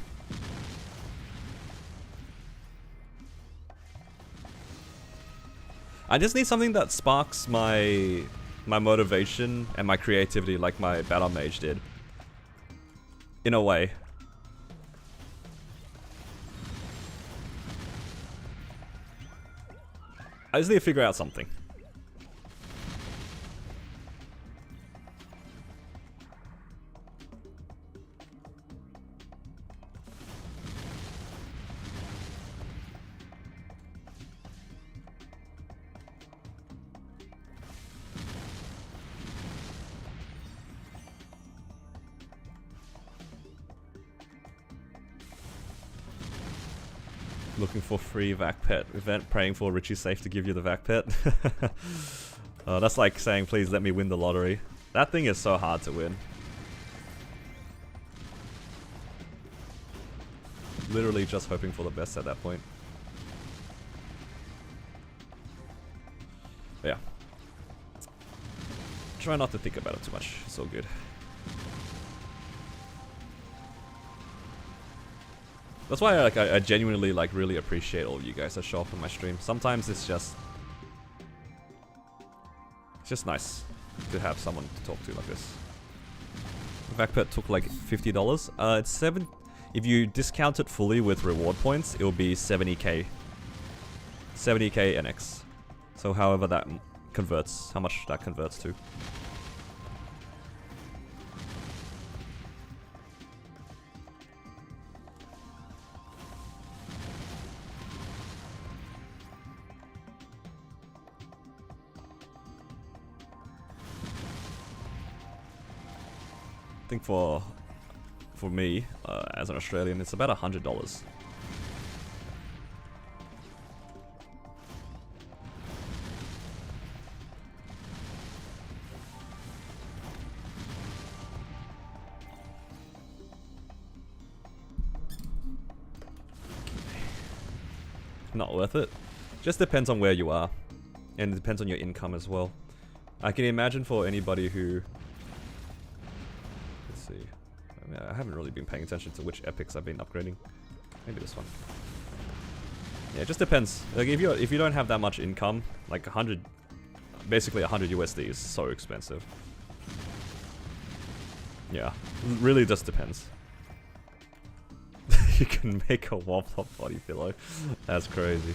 I just need something that sparks my motivation and my creativity like my Battle Mage did. In a way. I just need to figure out something. Looking for free vac pet event, praying for Richie Safe to give you the vac pet. That's like saying, please let me win the lottery. That thing is so hard to win. Literally just hoping for the best at that point. But yeah. Try not to think about it too much, it's all good. That's why I genuinely like really appreciate all of you guys that show up on my stream. Sometimes it's just nice to have someone to talk to like this. Vacpet took like $50. It's if you discount it fully with reward points, it'll be 70k. 70k NX. So however that converts, how much that converts to. I think for me, as an Australian, it's about $100. Not worth it. Just depends on where you are, and it depends on your income as well. I can imagine for anybody who, let's see, I mean, I haven't really been paying attention to which epics I've been upgrading. Maybe this one. Yeah, it just depends. Like if you don't have that much income, like 100, basically 100 USD is so expensive. Yeah, really just depends. You can make a wall-flop body pillow. That's crazy.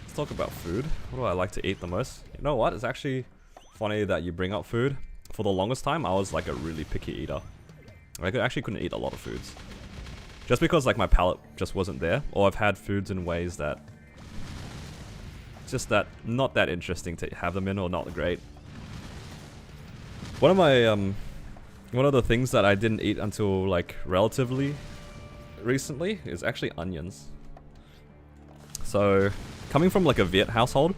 Let's talk about food. What do I like to eat the most? You know what? It's actually funny that you bring up food. For the longest time, I was like a really picky eater. I actually couldn't eat a lot of foods. Just because like my palate just wasn't there. Or I've had foods in ways that just that not that interesting to have them in, or not great. One of my one of the things that I didn't eat until like relatively recently is actually onions. So coming from like a Viet household,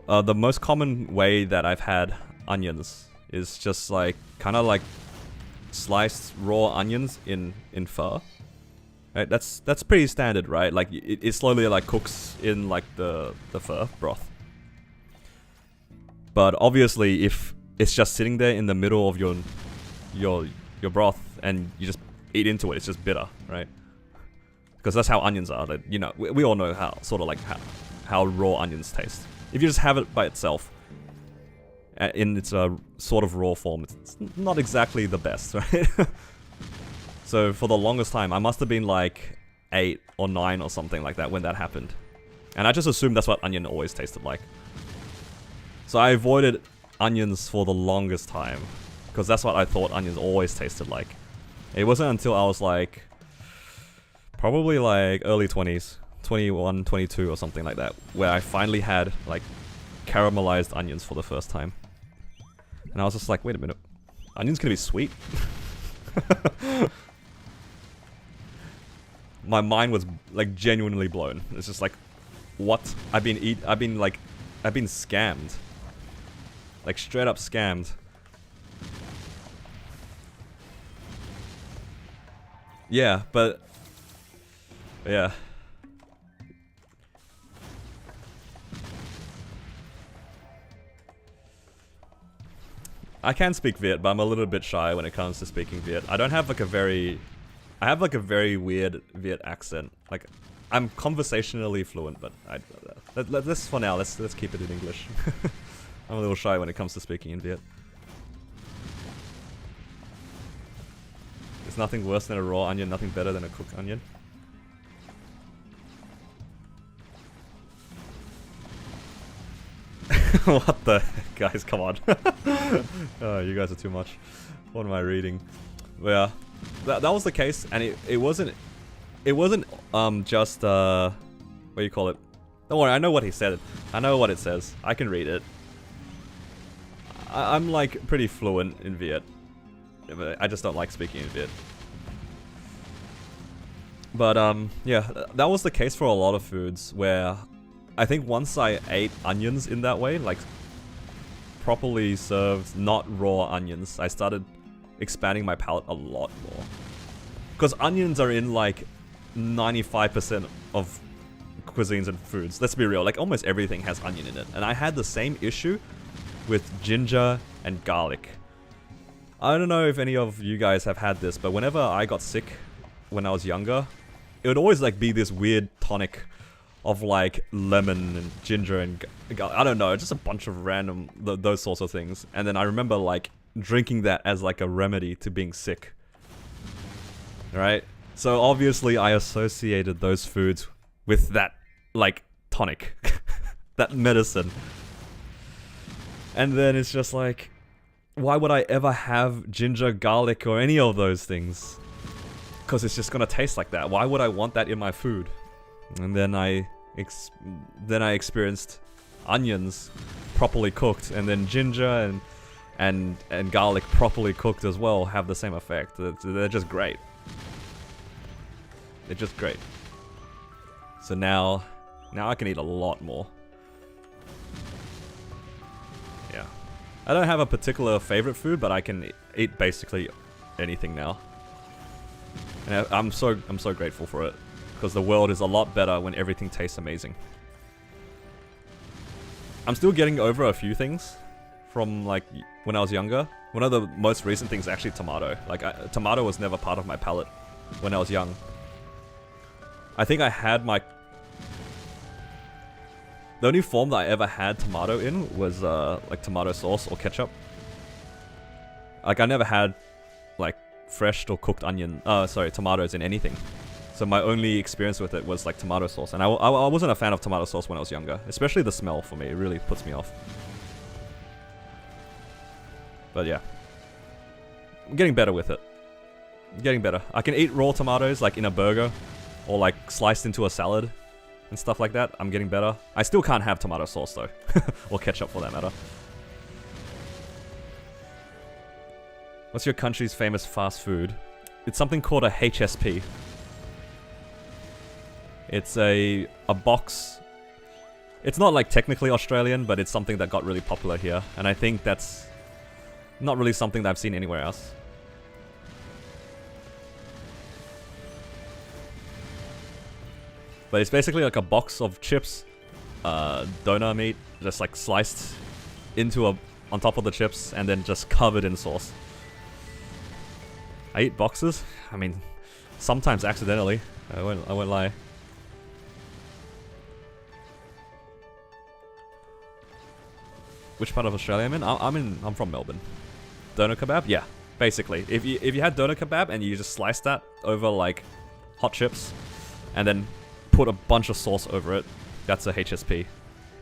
the most common way that I've had onions is just like kind of like sliced raw onions in pho. Right, that's pretty standard, right? Like it slowly like cooks in like the pho broth. But obviously, if it's just sitting there in the middle of your broth and you just eat into it, it's just bitter, right? Because that's how onions are. That, you know, we all know how sort of like how raw onions taste. If you just have it by itself in its sort of raw form, it's not exactly the best, right? So for the longest time, I must have been like 8 or 9 or something like that when that happened. And I just assumed that's what onion always tasted like. So I avoided onions for the longest time, because that's what I thought onions always tasted like. It wasn't until I was like, probably like early 20s, 21, 22 or something like that, where I finally had like caramelized onions for the first time. And I was just like, wait a minute, onions can be sweet? My mind was like genuinely blown. It's just like, what? I've been scammed. Like straight up scammed. Yeah, but yeah. I can speak Viet, but I'm a little bit shy when it comes to speaking Viet. I don't have like a very... I have like a very weird Viet accent. Like, I'm conversationally fluent, but let's for now, let's keep it in English. I'm a little shy when it comes to speaking in Viet. There's nothing worse than a raw onion, nothing better than a cooked onion. What the heck, guys, come on. Oh, you guys are too much. What am I reading? But yeah, that was the case, and it wasn't just what do you call it? Don't worry, I know what he said. I know what it says. I can read it. I'm like pretty fluent in Viet. I just don't like speaking in Viet. But yeah, that was the case for a lot of foods where I think once I ate onions in that way, like properly served, not raw onions, I started expanding my palate a lot more. Because onions are in like 95% of cuisines and foods. Let's be real, like almost everything has onion in it. And I had the same issue with ginger and garlic. I don't know if any of you guys have had this, but whenever I got sick when I was younger, it would always like be this weird tonic of like lemon and ginger and I don't know, just a bunch of random those sorts of things. And then I remember like drinking that as like a remedy to being sick. Right? So obviously I associated those foods with that like tonic, that medicine. And then it's just like, why would I ever have ginger, garlic, or any of those things? Because it's just gonna taste like that. Why would I want that in my food? And then I experienced onions properly cooked, and then ginger and garlic properly cooked as well have the same effect. They're just great. They're just great. So now I can eat a lot more. Yeah. I don't have a particular favorite food, but I can eat basically anything now. And I'm so grateful for it, because the world is a lot better when everything tastes amazing. I'm still getting over a few things from like when I was younger. One of the most recent things is actually tomato. Like tomato was never part of my palate when I was young. I think I had my... The only form that I ever had tomato in was like tomato sauce or ketchup. Like I never had like fresh or cooked tomatoes in anything. So my only experience with it was like tomato sauce. And I wasn't a fan of tomato sauce when I was younger. Especially the smell for me, it really puts me off. But yeah. I'm getting better with it. I'm getting better. I can eat raw tomatoes like in a burger. Or like sliced into a salad. And stuff like that. I'm getting better. I still can't have tomato sauce though. Or ketchup for that matter. What's your country's famous fast food? It's something called a HSP. It's a box. It's not like technically Australian, but it's something that got really popular here. And I think that's not really something that I've seen anywhere else. But it's basically like a box of chips, donut meat, just like sliced into on top of the chips and then just covered in sauce. I eat boxes. I mean, sometimes accidentally. I won't lie. Which part of Australia I'm in? I'm from Melbourne. Doner kebab? Yeah, basically. If you had doner kebab and you just slice that over like hot chips, and then put a bunch of sauce over it, that's a HSP.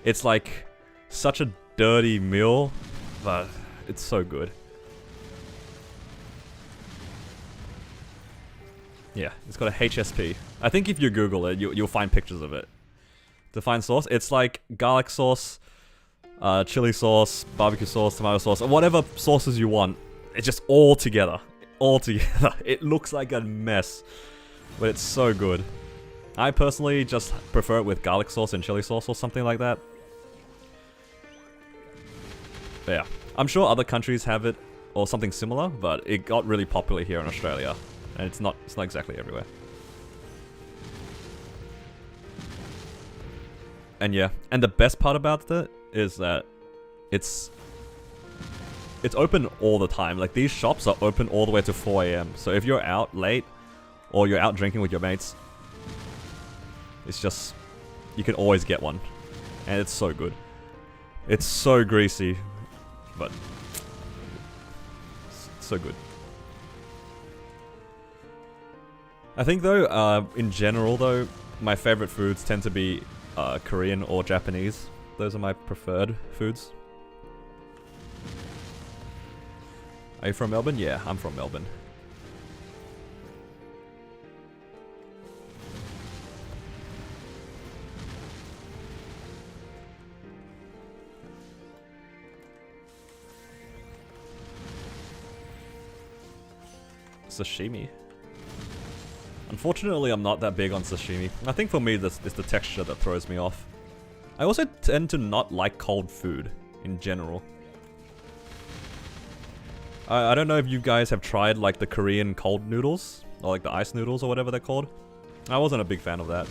It's like such a dirty meal, but it's so good. Yeah, it's got a HSP. I think if you Google it, you'll find pictures of it. Define sauce. It's like garlic sauce, chili sauce, barbecue sauce, tomato sauce, or whatever sauces you want. It's just all together. All together. It looks like a mess, but it's so good. I personally just prefer it with garlic sauce and chili sauce or something like that. But yeah, I'm sure other countries have it or something similar, but it got really popular here in Australia. And it's not exactly everywhere. And yeah, and the best part about it is that it's open all the time. Like these shops are open all the way to 4 AM. So if you're out late or you're out drinking with your mates, it's just, you can always get one. And it's so good. It's so greasy, but it's so good. I think though, in general though, my favorite foods tend to be Korean or Japanese. Those are my preferred foods. Are you from Melbourne? Yeah, I'm from Melbourne. Sashimi. Unfortunately, I'm not that big on sashimi. I think for me, it's the texture that throws me off. I also tend to not like cold food in general. I don't know if you guys have tried like the Korean cold noodles, or like the ice noodles or whatever they're called. I wasn't a big fan of that.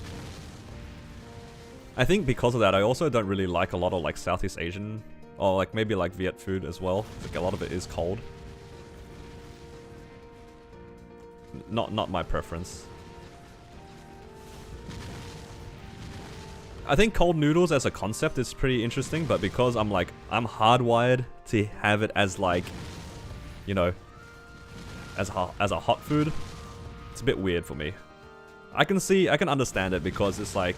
I think because of that, I also don't really like a lot of like Southeast Asian, or like maybe like Viet food as well. Like a lot of it is cold. Not my preference. I think cold noodles as a concept is pretty interesting, but because I'm hardwired to have it as like, you know, as a hot food, it's a bit weird for me. I can understand it because it's like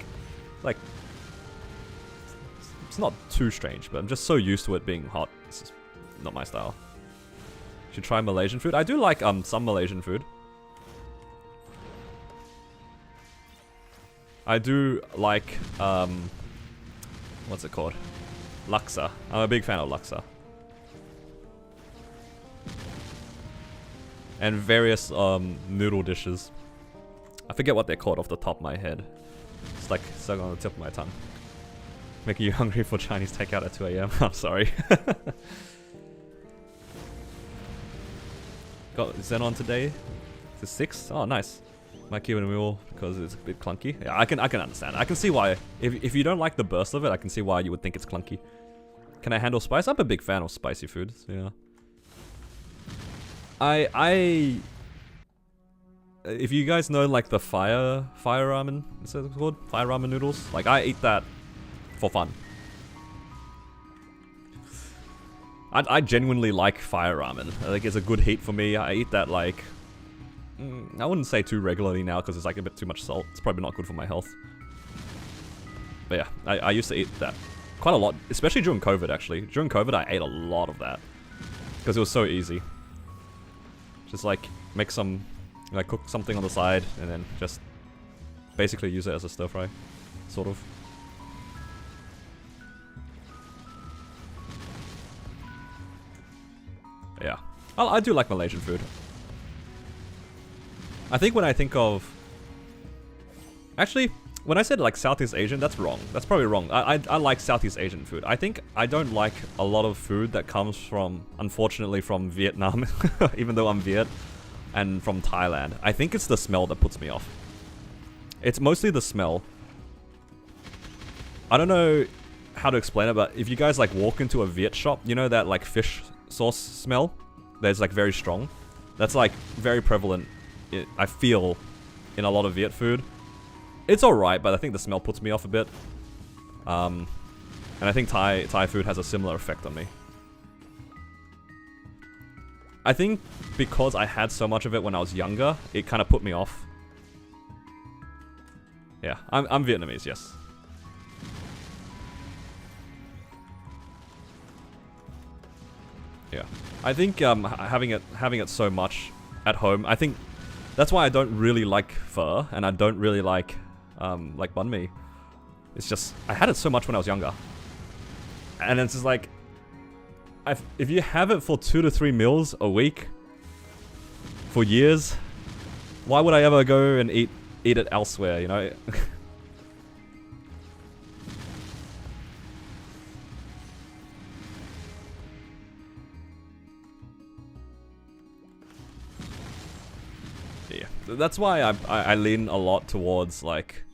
it's not too strange, but I'm just so used to it being hot. It's just not my style. Should try Malaysian food. I do like some Malaysian food. I do like, what's it called? Laksa. I'm a big fan of laksa. And various noodle dishes. I forget what they're called off the top of my head. It's like stuck on the tip of my tongue. Making you hungry for Chinese takeout at 2 AM. I'm sorry. Got Xenon today. It's 6? Oh, nice. Might keep it in wheel because it's a bit clunky. Yeah, I can understand. I can see why. If you don't like the burst of it, I can see why you would think it's clunky. Can I handle spice? I'm a big fan of spicy foods, yeah. If you guys know like the fire ramen, is that called? Fire ramen noodles? Like I eat that for fun. I genuinely like fire ramen. I think it's a good heat for me. I eat that like, I wouldn't say too regularly now because it's like a bit too much salt. It's probably not good for my health. But yeah, I used to eat that quite a lot, especially during COVID actually. During COVID I ate a lot of that because it was so easy. Just like make some, like cook something on the side and then just basically use it as a stir fry, sort of. Yeah, I do like Malaysian food. I think when I think of... Actually, when I said like Southeast Asian, that's wrong. That's probably wrong. I like Southeast Asian food. I think I don't like a lot of food that comes from, unfortunately, from Vietnam, even though I'm Viet, and from Thailand. I think it's the smell that puts me off. It's mostly the smell. I don't know how to explain it, but if you guys like walk into a Viet shop, you know that like fish sauce smell? That's like very strong. That's like very prevalent, I feel, in a lot of Viet food. It's alright, but I think the smell puts me off a bit. And I think Thai food has a similar effect on me. I think because I had so much of it when I was younger, it kind of put me off. Yeah, I'm Vietnamese, yes. Yeah, I think having it so much at home, I think that's why I don't really like pho and I don't really like banh mi. It's just I had it so much when I was younger, and it's just like if you have it for 2 to 3 meals a week for years, why would I ever go and eat it elsewhere? You know. That's why I lean a lot towards like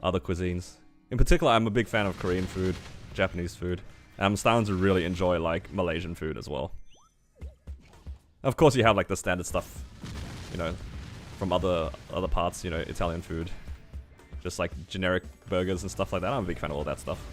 other cuisines. In particular, I'm a big fan of Korean food, Japanese food, and I'm starting to really enjoy like Malaysian food as well. Of course, you have like the standard stuff, you know, from other parts, you know, Italian food, just like generic burgers and stuff like that. I'm a big fan of all that stuff.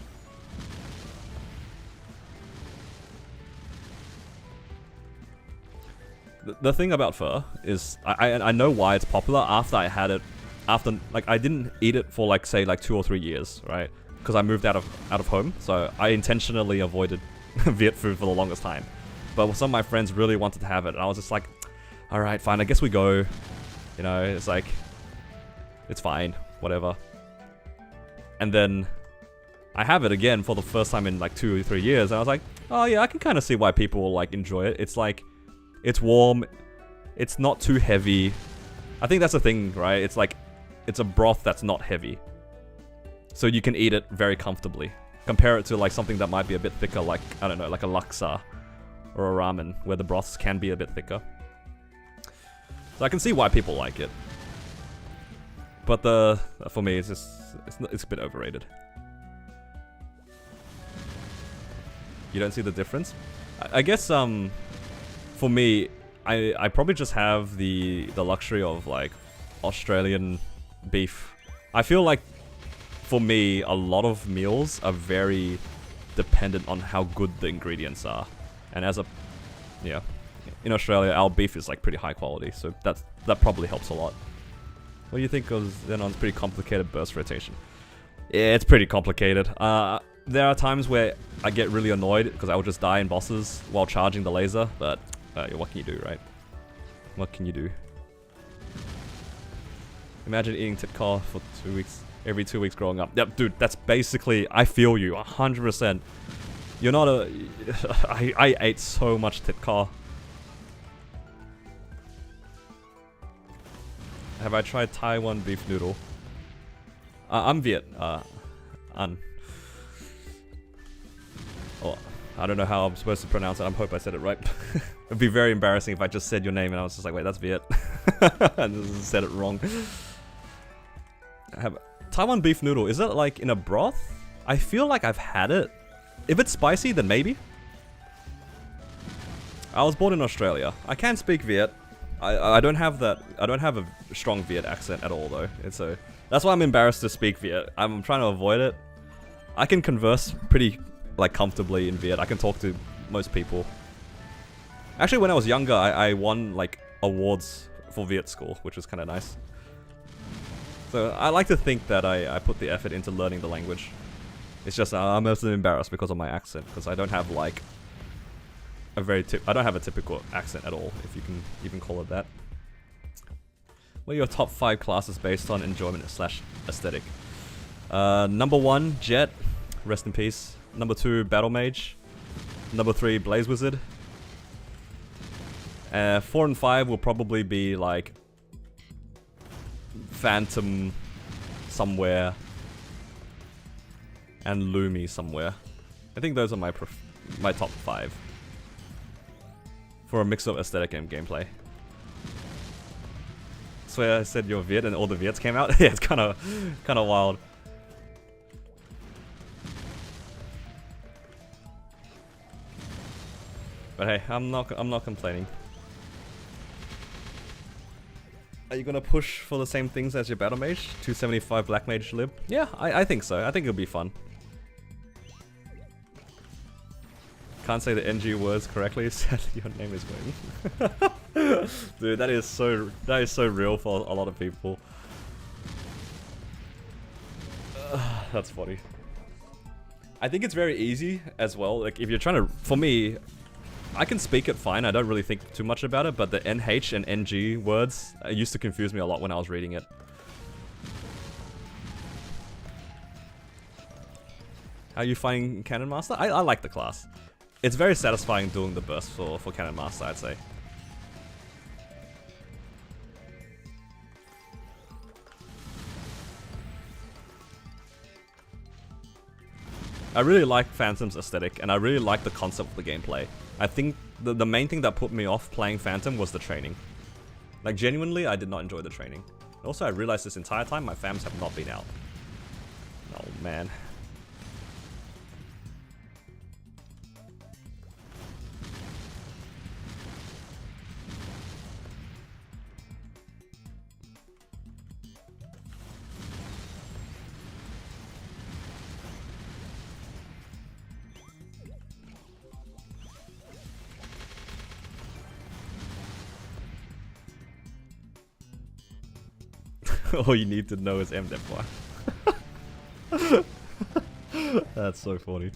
The thing about pho is I know why it's popular after I had it, after like I didn't eat it for like say like 2 or 3 years, right? Because I moved out of home, so I intentionally avoided Viet food for the longest time. But some of my friends really wanted to have it, and I was just like, all right, fine, I guess we go. You know, it's like, it's fine, whatever. And then I have it again for the first time in like 2 or 3 years, and I was like, oh yeah, I can kind of see why people will like enjoy it. It's like, it's warm, it's not too heavy. I think that's the thing, right? It's like, it's a broth that's not heavy. So you can eat it very comfortably. Compare it to like something that might be a bit thicker, like, I don't know, like a laksa or a ramen, where the broths can be a bit thicker. So I can see why people like it. But for me, it's just, it's a bit overrated. You don't see the difference? I guess, for me, I probably just have the luxury of like Australian beef. I feel like for me, a lot of meals are very dependent on how good the ingredients are. And yeah, in Australia, our beef is like pretty high quality, so that probably helps a lot. What do you think of Xenon's pretty complicated burst rotation? Yeah, it's pretty complicated. There are times where I get really annoyed because I will just die in bosses while charging the laser, but what can you do, right? What can you do? Imagine eating Titcar for 2 weeks, every 2 weeks growing up. Yep, dude, that's basically, I feel you, 100%. You're not a... I ate so much Titcar. Have I tried Taiwan beef noodle? I'm Viet. An. Oh, I don't know how I'm supposed to pronounce it. I hope I said it right. It'd be very embarrassing if I just said your name and I was just like, wait, that's Viet. And just said it wrong. Taiwan beef noodle, is it like in a broth? I feel like I've had it, If it's spicy, then maybe. I was born in Australia. I can speak Viet. I don't have that. I don't have a strong Viet accent at all, though. That's why I'm embarrassed to speak Viet. I'm trying to avoid it. I can converse pretty like comfortably in Viet. I can talk to most people. Actually, when I was younger, I won like awards for Viet school, which was kind of nice. So I like to think that I put the effort into learning the language. It's just I'm also embarrassed because of my accent, because I don't have like a I don't have a typical accent at all, if you can even call it that. What are your top 5 classes based on enjoyment / aesthetic? Number 1, Jet, rest in peace. Number 2, Battle Mage. Number 3, Blaze Wizard. 4 and 5 will probably be like Phantom somewhere and Lumi somewhere. I think those are my top 5 for a mix of aesthetic and gameplay. Swear I said you're Viet and all the Viets came out. Yeah, it's kind of wild. But hey, I'm not complaining. Are you gonna push for the same things as your Battle Mage? 275 Black Mage Lib? Yeah, I think so. I think it'll be fun. Can't say the NG words correctly. Sadly, your name is Wing. Dude, that is so real for a lot of people. That's funny. I think it's very easy as well. Like if you're trying to, for me, I can speak it fine. I don't really think too much about it. But the NH and NG words used to confuse me a lot when I was reading it. How are you finding Cannon Master? I like the class. It's very satisfying doing the burst for Cannon Master, I'd say. I really like Phantom's aesthetic, and I really like the concept of the gameplay. I think the main thing that put me off playing Phantom was the training. Like, genuinely, I did not enjoy the training. Also, I realized this entire time my fams have not been out. Oh, man. All you need to know is MDEPY. That's so funny.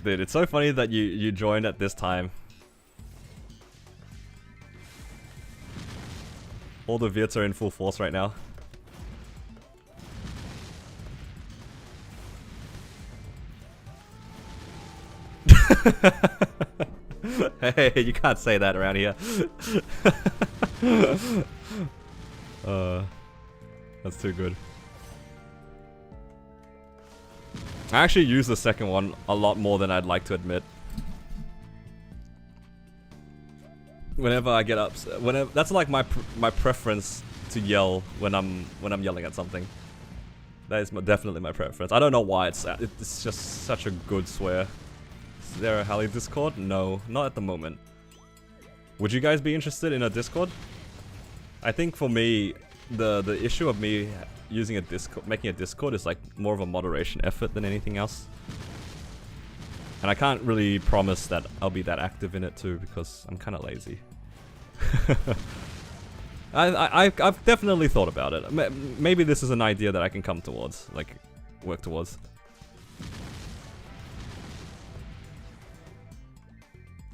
Dude, it's so funny that you joined at this time. All the Viets are in full force right now. Hey, you can't say that around here. That's too good. I actually use the second one a lot more than I'd like to admit. Whenever I get upset, that's like my preference to yell when I'm yelling at something. That is definitely my preference. I don't know why it's just such a good swear. Is there a Halley Discord? No, not at the moment. Would you guys be interested in a Discord? I think for me, the issue of me using a Discord, making a Discord is like more of a moderation effort than anything else. And I can't really promise that I'll be that active in it too because I'm kind of lazy. I've definitely thought about it. Maybe this is an idea that I can come towards, like work towards.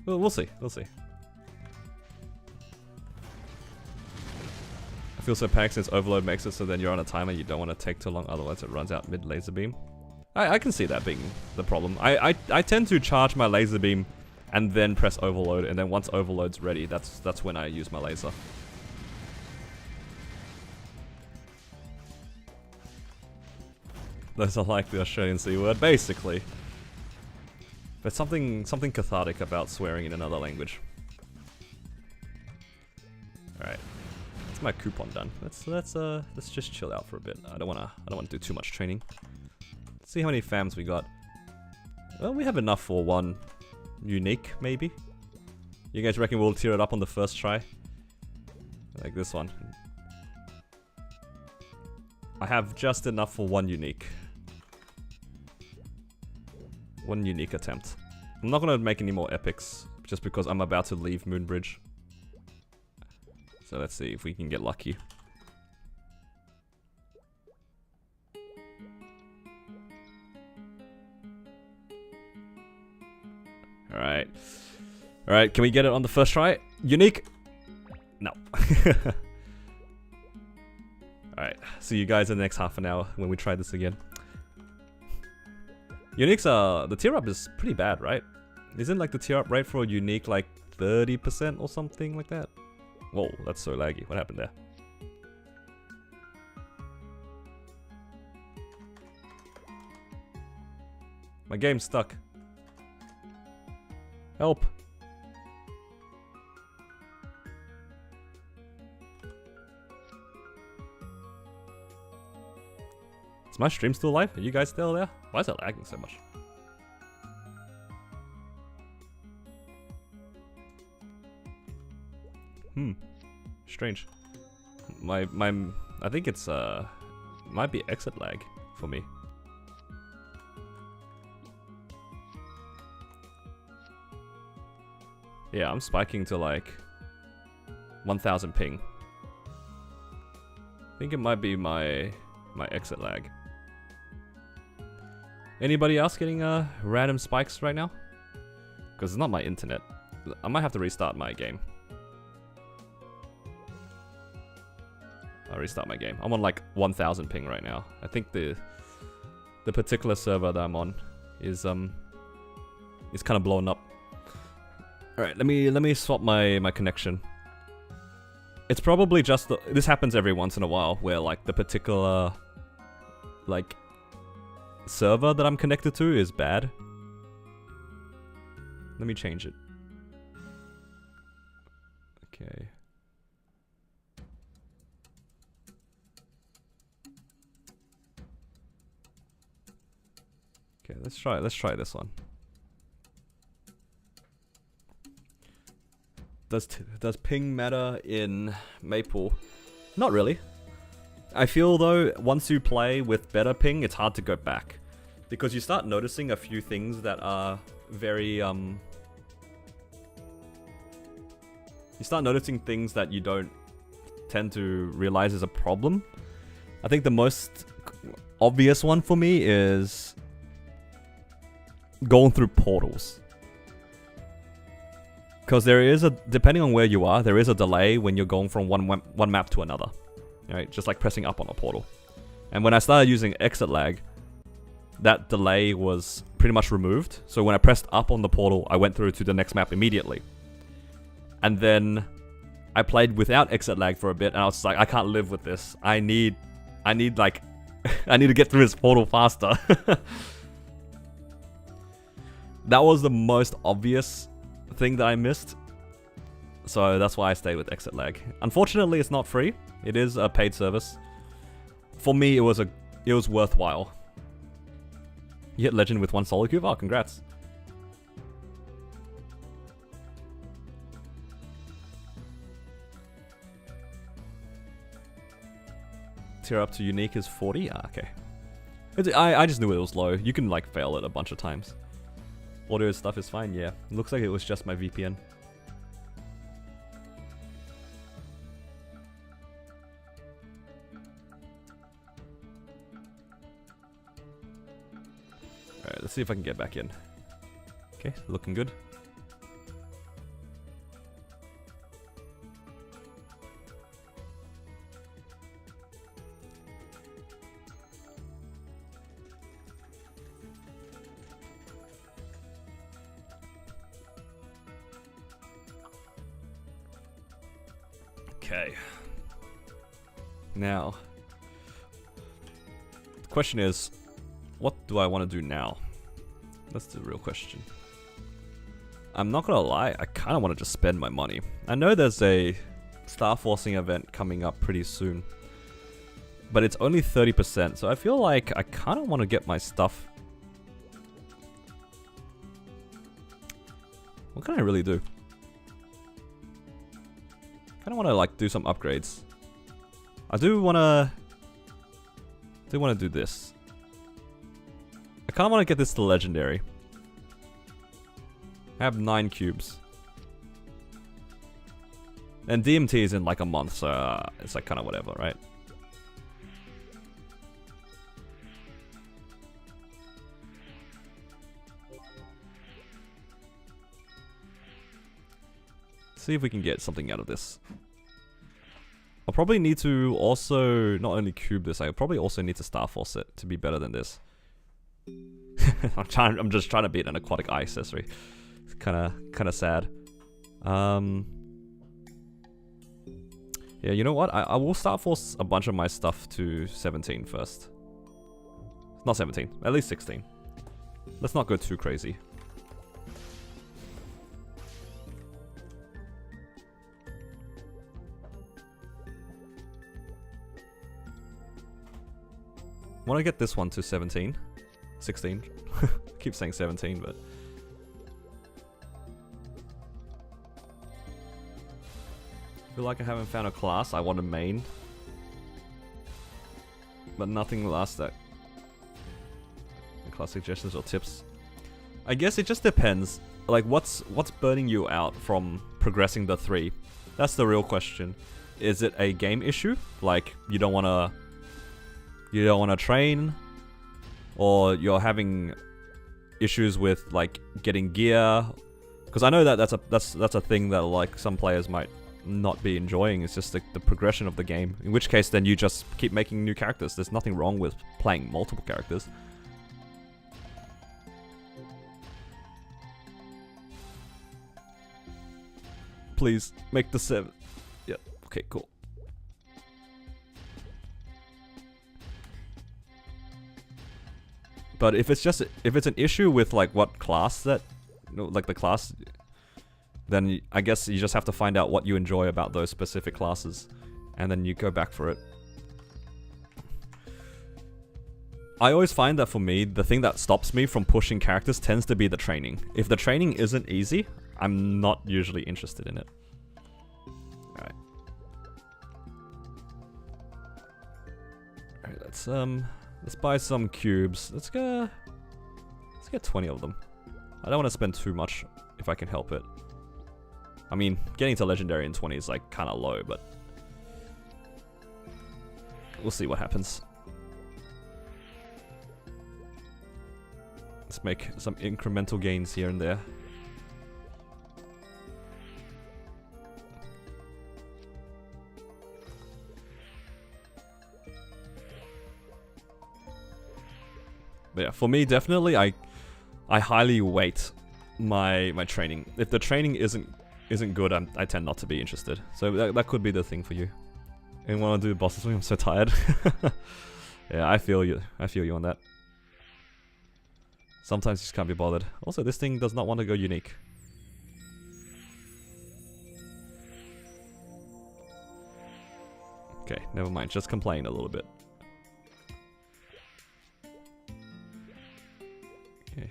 Well, we'll see. We'll see. I feel so panicked since Overload makes it so then you're on a timer, you don't want to take too long, otherwise it runs out mid laser beam. I can see that being the problem. I tend to charge my laser beam and then press Overload, and then once Overload's ready, that's when I use my laser. Those are like the Australian C word, basically. But something cathartic about swearing in another language. Alright. That's my coupon done. Let's just chill out for a bit. I don't wanna do too much training. Let's see how many fams we got. Well, we have enough for one unique, maybe. You guys reckon we'll tear it up on the first try? Like this one. I have just enough for one unique. One unique attempt. I'm not gonna make any more epics, just because I'm about to leave Moonbridge. So let's see if we can get lucky. Alright. Alright, can we get it on the first try? Unique? No. Alright, see you guys in the next half an hour when we try this again. Uniques are... the tier up is pretty bad, right? Isn't like the tier up rate for a unique like 30% or something like that? Whoa, that's so laggy. What happened there? My game's stuck. Help! Is my stream still live? Are you guys still there? Why is it lagging so much? Strange. I think it's might be exit lag for me. Yeah, I'm spiking to like 1000 ping. I think it might be my exit lag. Anybody else getting random spikes right now? Because it's not my internet. I might have to restart my game. I'll restart my game. I'm on like 1000 ping right now. I think the particular server that I'm on is kind of blown up. All right, let me swap my connection. It's probably just this happens every once in a while where like the particular like server that I'm connected to is bad. Let me change it. Okay. Okay, let's try this one. Does ping matter in Maple? Not really. I feel though, once you play with better ping, it's hard to go back. Because you start noticing a few things that are very, you start noticing things that you don't tend to realize is a problem. I think the most obvious one for me is going through portals. Because there is a, depending on where you are, there is a delay when you're going from one map to another. Right? Just like pressing up on a portal. And when I started using exit lag, that delay was pretty much removed. So when I pressed up on the portal, I went through to the next map immediately. And then I played without exit lag for a bit, and I was like, I can't live with this. I need like, I need to get through this portal faster. That was the most obvious thing that I missed. So that's why I stayed with exit lag. Unfortunately, it's not free. It is a paid service. For me, it was worthwhile. You hit legend with one solo cube? Oh, congrats. Tier up to unique is 40? Ah, okay. I just knew it was low. You can like fail it a bunch of times. Audio stuff is fine, yeah. It looks like it was just my VPN. Alright, let's see if I can get back in. Okay, looking good. Okay. Now, the question is, what do I want to do now? That's the real question. I'm not gonna lie, I kind of want to just spend my money. I know there's a Star Forcing event coming up pretty soon. But it's only 30%, so I feel like I kind of want to get my stuff. What can I really do? Kind of want to like do some upgrades. I do want to do this. I kind of want to get this to legendary. I have 9 cubes. And DMT is in like a month, so it's like kind of whatever, right? See if we can get something out of this. I'll probably need to also not only cube this, I probably also need to Star Force it to be better than this. I'm just trying to beat an aquatic eye accessory. It's kind of sad. Yeah, you know what? I will Star Force a bunch of my stuff to 17 first. Not 17, at least 16. Let's not go too crazy. Want to get this one to 17. 16. I keep saying 17, but... feel like I haven't found a class I want to main. But nothing lasts that. Class suggestions or tips. I guess it just depends. Like, what's burning you out from progressing the 3? That's the real question. Is it a game issue? Like, you don't want to train, or you're having issues with like getting gear? Because I know that that's a thing that like some players might not be enjoying. It's just the progression of the game. In which case, then you just keep making new characters. There's nothing wrong with playing multiple characters. Please make the 7. Yeah. Okay. Cool. But if it's an issue with like what class that, like the class, then I guess you just have to find out what you enjoy about those specific classes, and then you go back for it. I always find that for me, the thing that stops me from pushing characters tends to be the training. If the training isn't easy, I'm not usually interested in it. Alright. Alright, let's buy some cubes. Let's get 20 of them. I don't want to spend too much if I can help it. I mean, getting to legendary in 20 is like kind of low, but we'll see what happens. Let's make some incremental gains here and there. But yeah, for me, definitely, I highly weight my training. If the training isn't good, I tend not to be interested. So that could be the thing for you. Anyone want to do bosses with me? I'm so tired. Yeah, I feel you. I feel you on that. Sometimes you just can't be bothered. Also, this thing does not want to go unique. Okay, never mind. Just complain a little bit. Okay,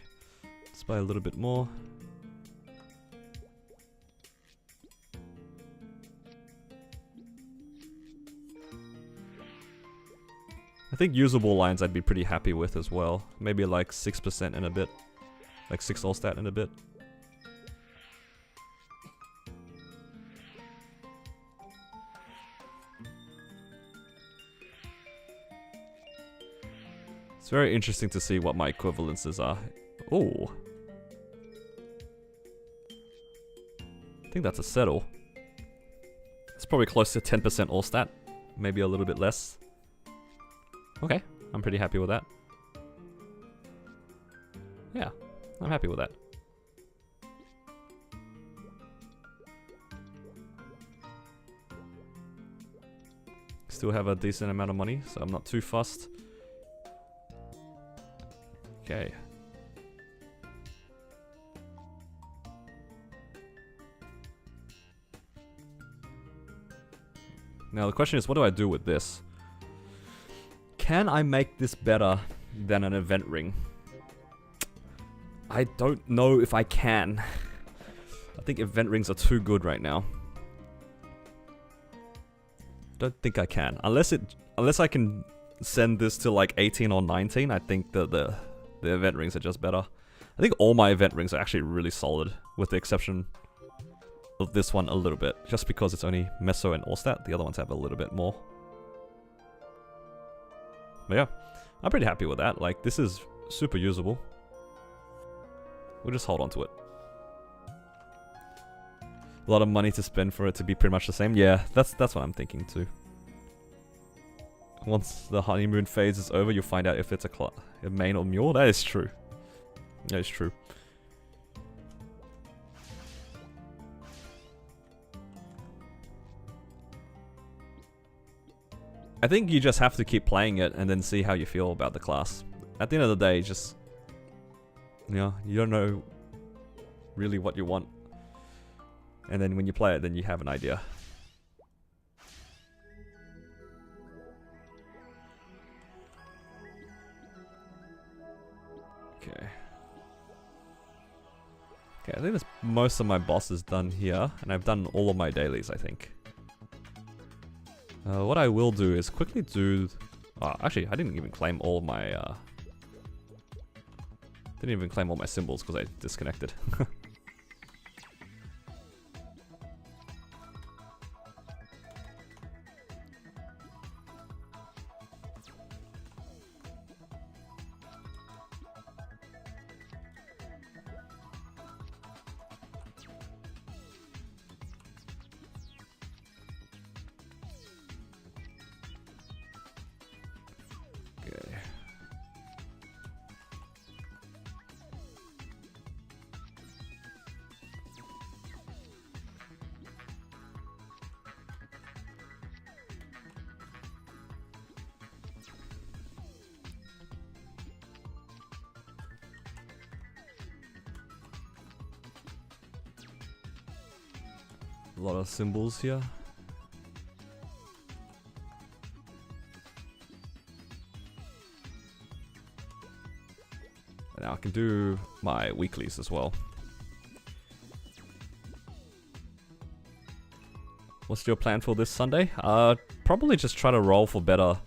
let's buy a little bit more. I think usable lines I'd be pretty happy with as well. Maybe like 6% and a bit. Like 6 all stat and a bit. It's very interesting to see what my equivalences are. Oh. I think that's a settle. It's probably close to 10% all stat. Maybe a little bit less. Okay, I'm pretty happy with that. Yeah, I'm happy with that. Still have a decent amount of money, so I'm not too fussed. Okay. Now the question is, what do I do with this? Can I make this better than an event ring? I don't know if I can. I think event rings are too good right now. Don't think I can. Unless I can send this to like 18 or 19, I think that the event rings are just better. I think all my event rings are actually really solid, with the exception of this one a little bit, just because it's only Meso and Allstat. The other ones have a little bit more. But yeah, I'm pretty happy with that. Like, this is super usable. We'll just hold on to it. A lot of money to spend for it to be pretty much the same. Yeah, that's what I'm thinking too. Once the honeymoon phase is over, you'll find out if it's a main or mule. That is true. That is true. I think you just have to keep playing it and then see how you feel about the class. At the end of the day, just, you know, you don't know really what you want. And then when you play it, then you have an idea. Okay. Okay, I think that's most of my bosses done here. And I've done all of my dailies, I think. What I will do is quickly do... actually, I didn't even claim all my... didn't even claim all my symbols because I disconnected. A lot of symbols here. And now I can do my weeklies as well. What's your plan for this Sunday? Probably just try to roll for better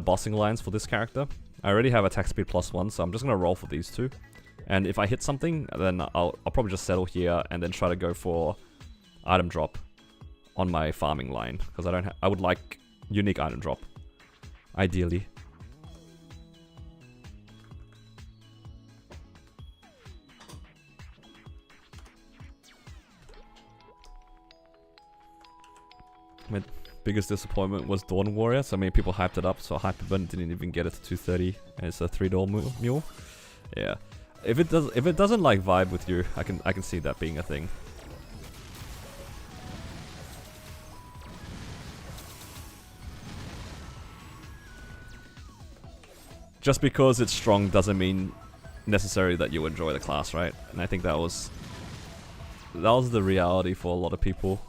bossing lines for this character. I already have attack speed +1, so I'm just gonna roll for these two. And if I hit something, then I'll probably just settle here and then try to go for item drop on my farming line, because I would like unique item drop, ideally. My biggest disappointment was Dawn Warrior. So many people hyped it up, so Hyperburning didn't even get it to 230, and it's a $3 mule. Yeah, if it doesn't like vibe with you, I can see that being a thing. Just because it's strong doesn't mean necessarily that you enjoy the class, right? And I think that was the reality for a lot of people.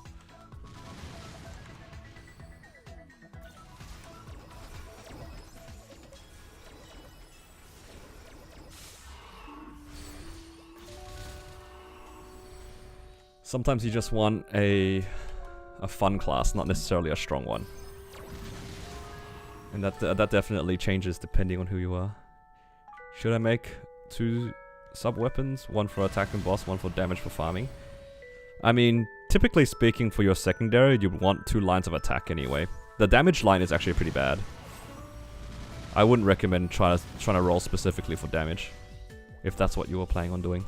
Sometimes you just want a fun class, not necessarily a strong one. And that definitely changes depending on who you are. Should I make 2 sub-weapons? One for attack and boss, one for damage for farming? I mean, typically speaking, for your secondary, you'd want 2 lines of attack anyway. The damage line is actually pretty bad. I wouldn't recommend trying to roll specifically for damage, if that's what you were planning on doing.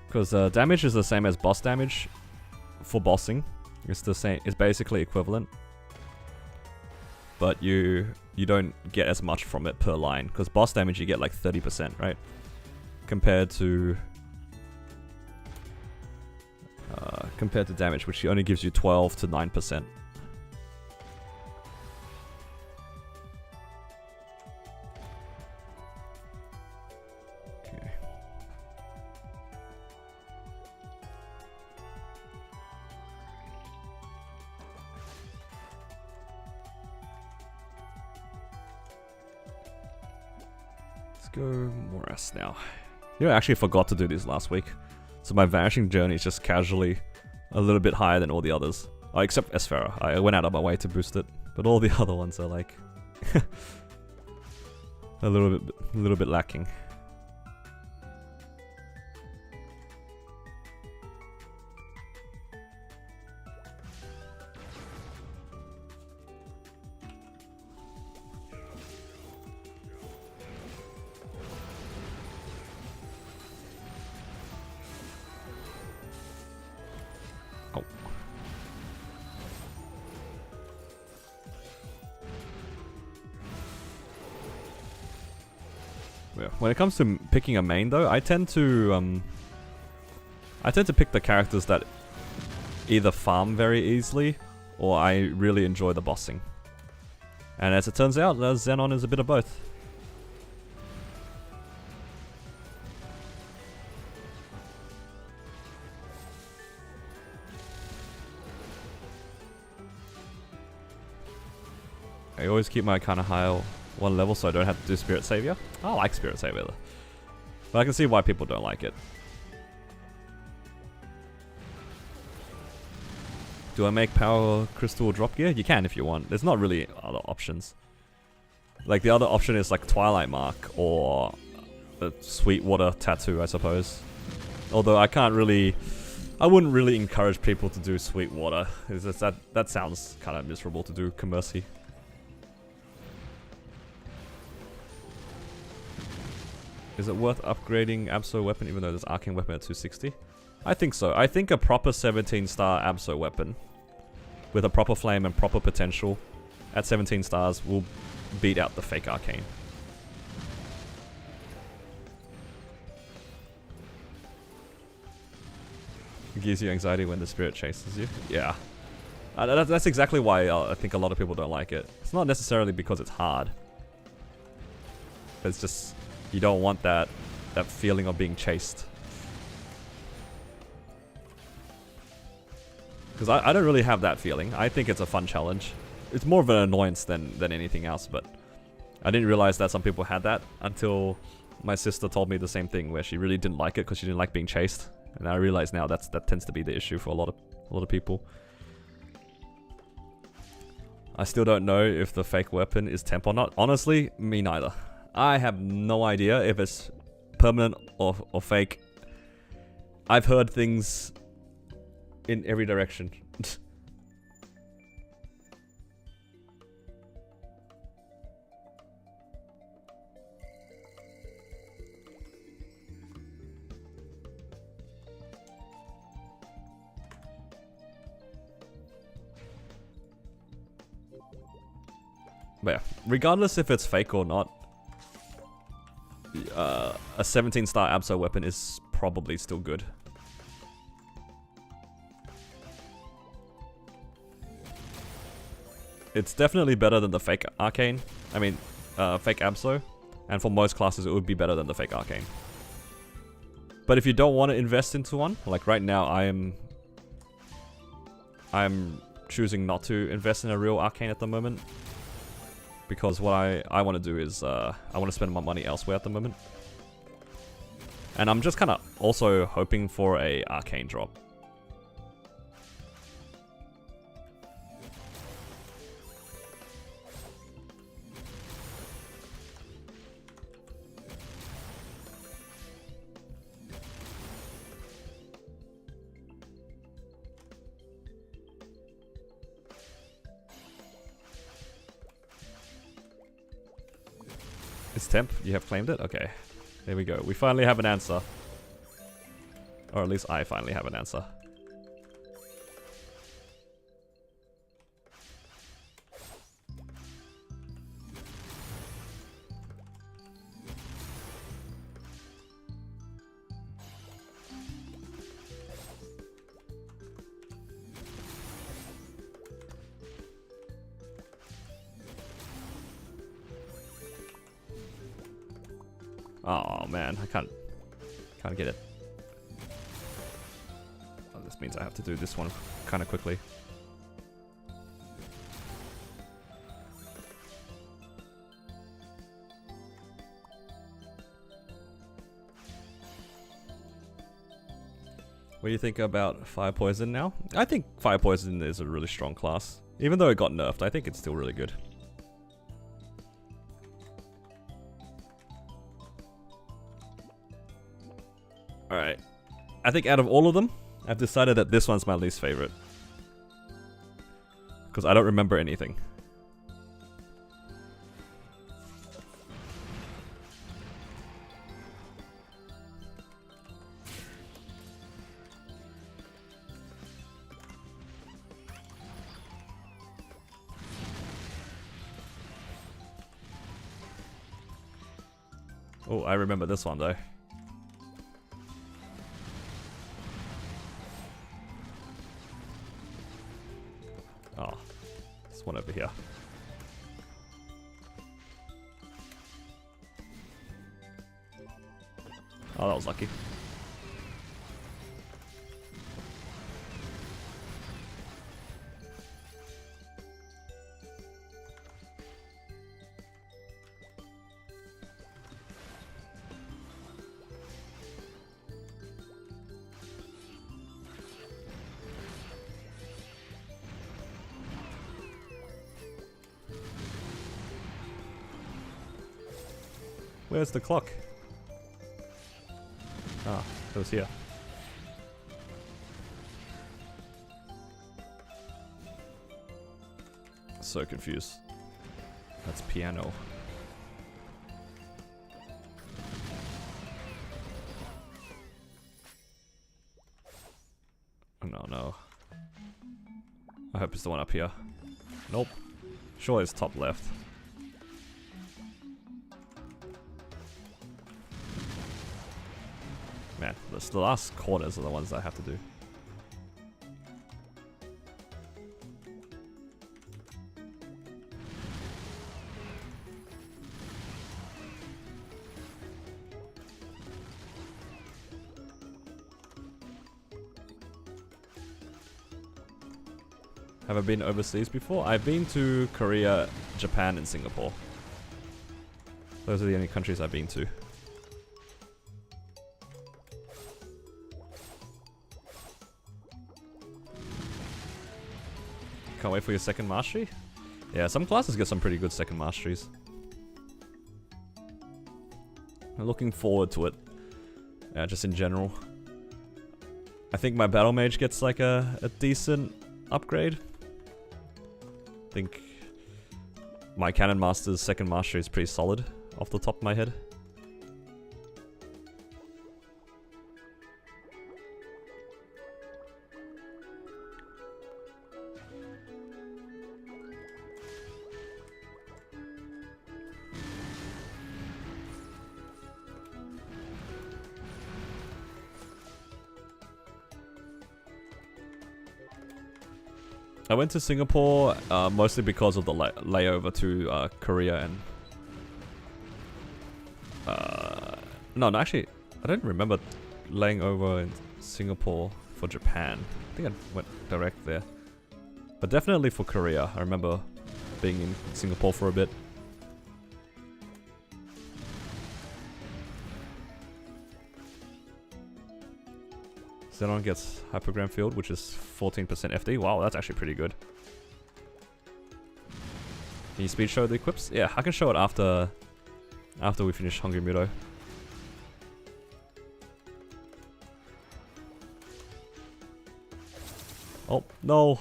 Because damage is the same as boss damage for bossing. It's the same. It's basically equivalent, but you don't get as much from it per line. Because boss damage you get like 30%, right? compared to damage, which only gives you 12 to 9%. Okay. Let's go Morass now. You know, I actually forgot to do this last week. So my Vanishing Journey is just casually a little bit higher than all the others. Oh, except Esfera. I went out of my way to boost it. But all the other ones are like a little bit lacking. When it comes to picking a main, though, I tend to pick the characters that either farm very easily or I really enjoy the bossing. And as it turns out, Xenon is a bit of both. I always keep my kind of high one level so I don't have to do Spirit Savior. I like Spirit Savior though. But I can see why people don't like it. Do I make Power Crystal drop gear? You can if you want. There's not really other options. Like the other option is like Twilight Mark or a Sweetwater Tattoo, I suppose. Although I wouldn't really encourage people to do Sweetwater. It's just that sounds kind of miserable to do Commercy. Is it worth upgrading Absol weapon even though there's Arcane weapon at 260? I think so. I think a proper 17-star Absol weapon with a proper flame and proper potential at 17 stars will beat out the fake Arcane. It gives you anxiety when the spirit chases you. Yeah. That's exactly why I think a lot of people don't like it. It's not necessarily because it's hard. It's just you don't want that feeling of being chased. Because I don't really have that feeling. I think it's a fun challenge. It's more of an annoyance than anything else, but I didn't realize that some people had that until my sister told me the same thing where she really didn't like it because she didn't like being chased. And I realize now that tends to be the issue for a lot of people. I still don't know if the fake weapon is temp or not. Honestly, me neither. I have no idea if it's permanent or fake. I've heard things in every direction. But yeah, regardless if it's fake or not, a 17-star Absol weapon is probably still good. It's definitely better than the fake Arcane. I mean, fake Absol. And for most classes, it would be better than the fake Arcane. But if you don't want to invest into one, like right now, I'm choosing not to invest in a real Arcane at the moment. Because what I want to do is, I want to spend my money elsewhere at the moment. And I'm just kind of also hoping for a Arcane drop. It's temp? You have claimed it? Okay. There we go. We finally have an answer. Or at least I finally have an answer. Oh man, I can't get it. Oh, this means I have to do this one kind of quickly. What do you think about Fire Poison now? I think Fire Poison is a really strong class. Even though it got nerfed, I think it's still really good. Alright. I think out of all of them, I've decided that this one's my least favorite. Because I don't remember anything. Oh, I remember this one though. Oh, this one over here. Oh, that was lucky. Where's the clock? Ah, it was here. So confused. That's piano. Oh, no. I hope it's the one up here. Nope. Surely it's top left. Man, the last corners are the ones I have to do. Have I been overseas before? I've been to Korea, Japan, and Singapore. Those are the only countries I've been to. Can't wait for your second mastery? Yeah, some classes get some pretty good second masteries. I'm looking forward to it. Yeah, just in general. I think my battle mage gets like a decent upgrade. I think my cannon master's second mastery is pretty solid off the top of my head. I went to Singapore mostly because of the layover to Korea and... No, actually, I don't remember laying over in Singapore for Japan. I think I went direct there. But definitely for Korea. I remember being in Singapore for a bit. Xenon gets Hypergram Field, which is 14% FD. Wow, that's actually pretty good. Can you speed show the equips? Yeah, I can show it after we finish Hungry Muto. Oh, no!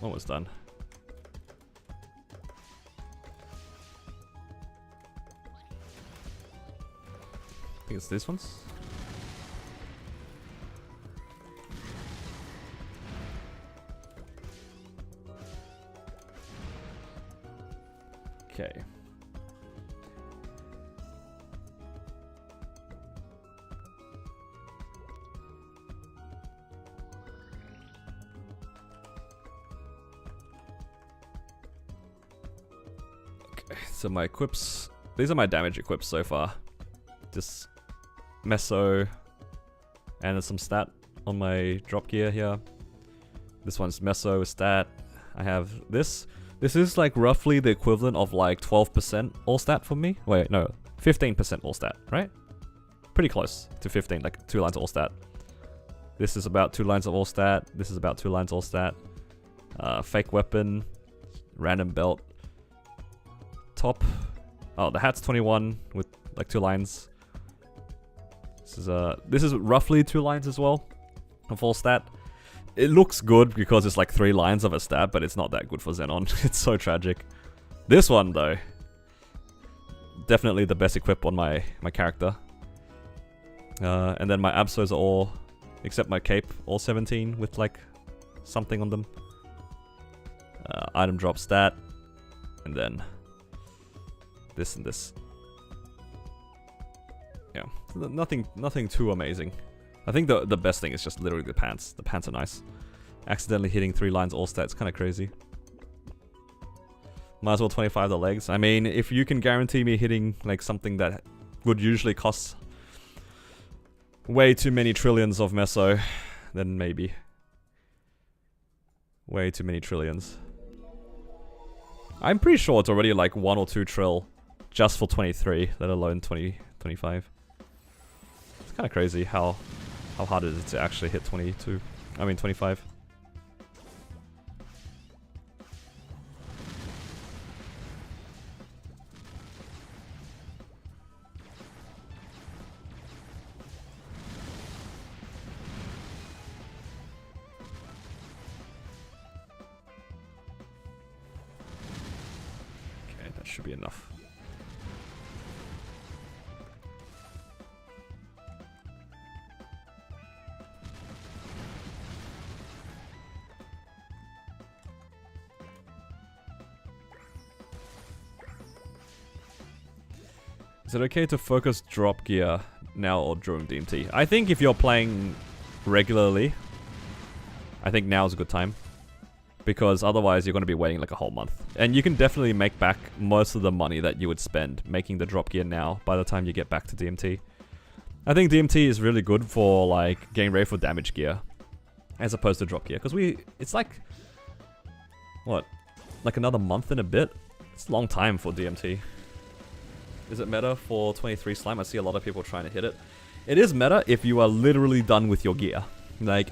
Almost done. think it's these ones. Okay. So my equips, these are my damage equips so far. Just meso, and there's some stat on my drop gear here. This one's meso stat. I have this. This is like roughly the equivalent of like 12% all stat for me. Wait, no, 15% all stat, right? Pretty close to 15, like 2 lines of all stat. This is about 2 lines of all stat. This is about 2 lines all stat. Fake weapon, random belt. Top. Oh, the hat's 21 with like 2 lines. This is roughly 2 lines as well of all stat. It looks good because it's like 3 lines of a stat, but it's not that good for Xenon. It's so tragic. This one though, definitely the best equip on my character. And then my absos are all, except my cape, all 17 with like something on them. Item drop stat, and then this and this. Yeah, nothing too amazing. I think the best thing is just literally the pants. The pants are nice. Accidentally hitting 3 lines all stats, kind of crazy. Might as well 25 the legs. I mean, if you can guarantee me hitting like something that would usually cost way too many trillions of meso, then maybe. Way too many trillions. I'm pretty sure it's already like 1 or 2 trill just for 23, let alone 25. It's kind of crazy how hard it is to actually hit 25. Okay, that should be enough. Is it okay to focus drop gear now or during DMT? I think if you're playing regularly, I think now is a good time. Because otherwise you're going to be waiting like a whole month. And you can definitely make back most of the money that you would spend making the drop gear now by the time you get back to DMT. I think DMT is really good for like getting ready for damage gear as opposed to drop gear. Because it's like, what? Like another month and a bit? It's a long time for DMT. Is it meta for 23 slime? I see a lot of people trying to hit it. It is meta if you are literally done with your gear. Like,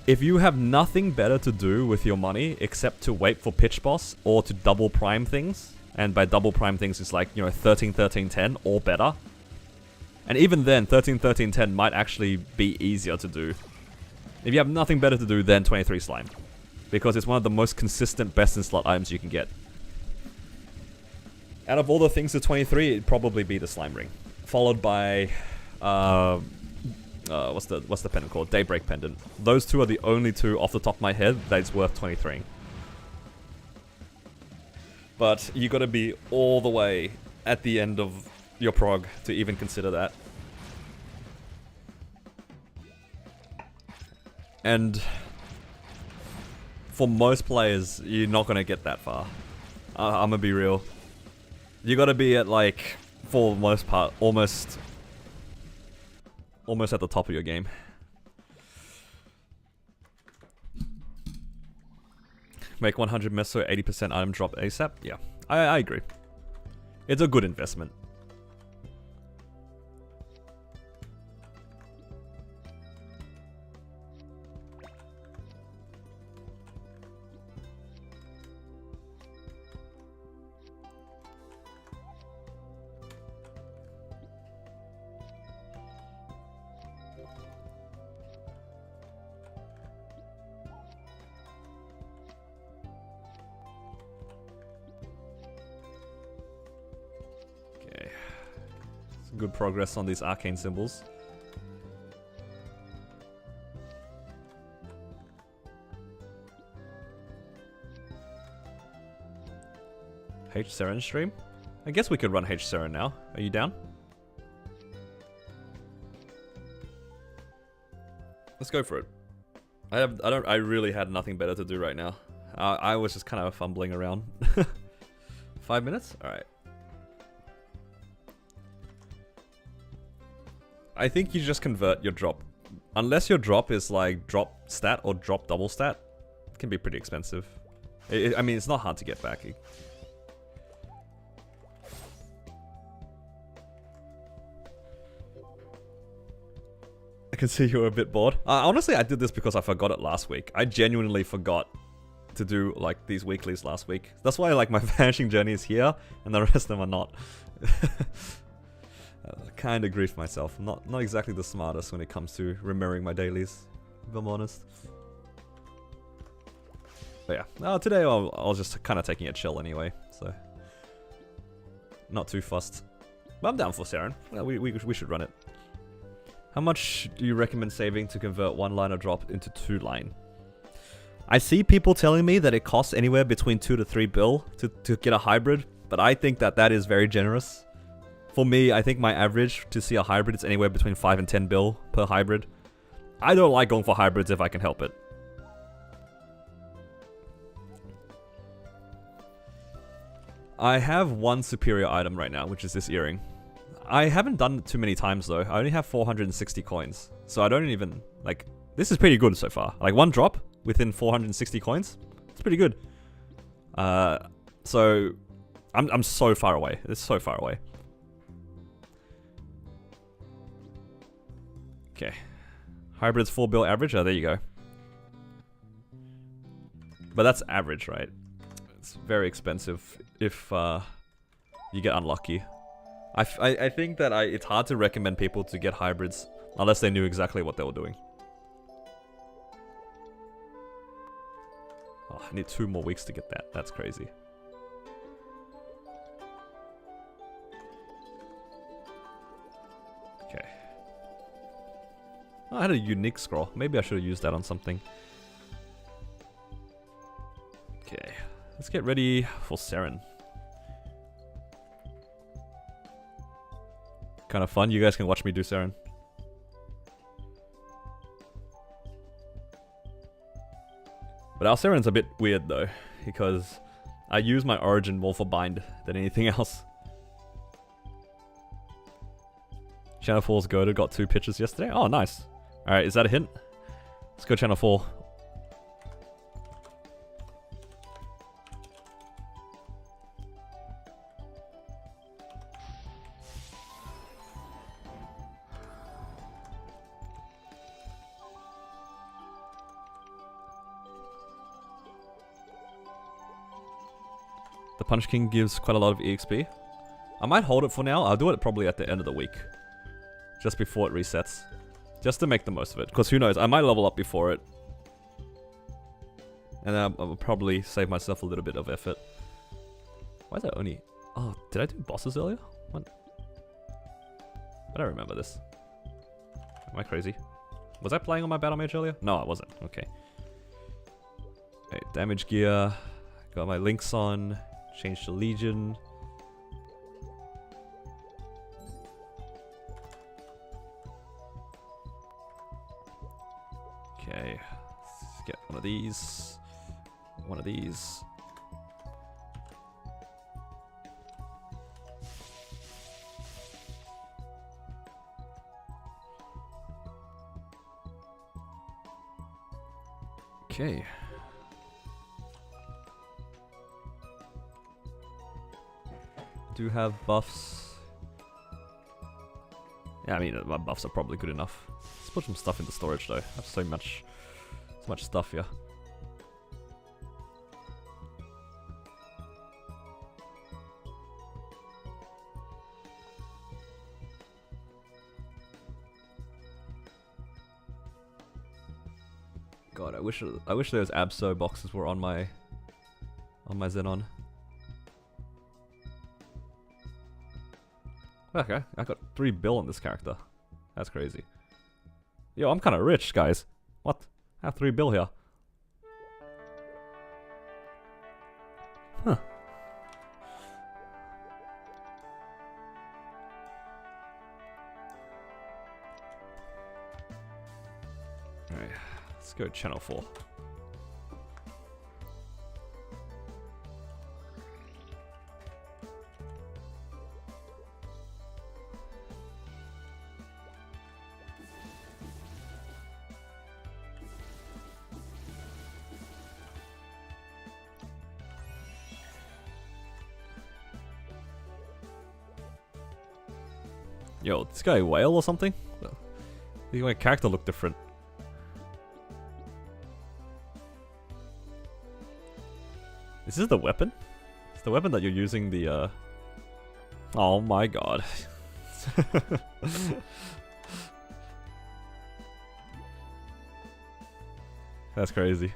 if you have nothing better to do with your money except to wait for pitch boss or to double prime things, and by double prime things it's like, you know, 13, 13, 10 or better. And even then, 13, 13, 10 might actually be easier to do. If you have nothing better to do, then 23 slime. Because it's one of the most consistent best in slot items you can get. Out of all the things to 23, it'd probably be the slime ring, followed by what's the pendant called? Daybreak pendant. Those two are the only two off the top of my head that's worth 23. But you got to be all the way at the end of your prog to even consider that. And for most players, you're not gonna get that far. I'm gonna be real. You gotta be at like, for the most part, almost at the top of your game. Make 100 meso, 80% item drop ASAP? Yeah, I agree. It's a good investment. good progress on these arcane symbols. H Seren stream? I guess we could run H Seren now. Are you down? Let's go for it. I really had nothing better to do right now. I was just kind of fumbling around. 5 minutes? Alright. I think you just convert your drop. Unless your drop is like drop stat or drop double stat, it can be pretty expensive. I mean, it's not hard to get back. I can see you were a bit bored. Honestly, I did this because I forgot it last week. I genuinely forgot to do like these weeklies last week. That's why like my vanishing journey is here and the rest of them are not. Kind of grief myself. I'm not exactly the smartest when it comes to remembering my dailies, if I'm honest. But yeah, today I'll just kind of taking it chill anyway, so not too fussed. But I'm down for Seren. Well, we should run it. How much do you recommend saving to convert 1 liner drop into 2 line? I see people telling me that it costs anywhere between 2 to 3 bill to get a hybrid, but I think that is very generous. For me, I think my average to see a hybrid is anywhere between 5 and 10 bill per hybrid. I don't like going for hybrids if I can help it. I have one superior item right now, which is this earring. I haven't done it too many times though. I only have 460 coins. So I don't even, like, this is pretty good so far. Like 1 drop within 460 coins. It's pretty good. So I'm so far away. It's so far away. Okay. Hybrids 4 bill average. Oh, there you go. But that's average, right? It's very expensive if you get unlucky. I think that it's hard to recommend people to get hybrids unless they knew exactly what they were doing. Oh, I need 2 more weeks to get that. That's crazy. Okay. Oh, I had a unique scroll. Maybe I should have used that on something. Okay. Let's get ready for Seren. Kind of fun. You guys can watch me do Seren. But our Seren's a bit weird though, because I use my origin more for bind than anything else. Channel 4's goated, got 2 pitches yesterday. Oh, nice. Alright, is that a hint? Let's go Channel 4. The Punch King gives quite a lot of EXP. I might hold it for now. I'll do it probably at the end of the week. Just before it resets. Just to make the most of it. Because who knows, I might level up before it. And then I'll probably save myself a little bit of effort. Why is that only... Oh, did I do bosses earlier? What? I don't remember this. Am I crazy? Was I playing on my Battle Mage earlier? No, I wasn't. Okay. Okay, damage gear. Got my links on. Change to Legion. Okay, let's get one of these. One of these. Okay. Do have buffs. Yeah, I mean, my buffs are probably good enough. Let's put some stuff into storage though. I have so much stuff here. God, I wish those Absol boxes were on my Xenon. Okay, I got 3 bill on this character. That's crazy. Yo, I'm kind of rich, guys. What? I have 3 bill here. Huh. Alright, let's go channel 4. Yo, this guy a whale or something? My character look different. Is this the weapon? It's the weapon that you're using the Oh my god. That's crazy.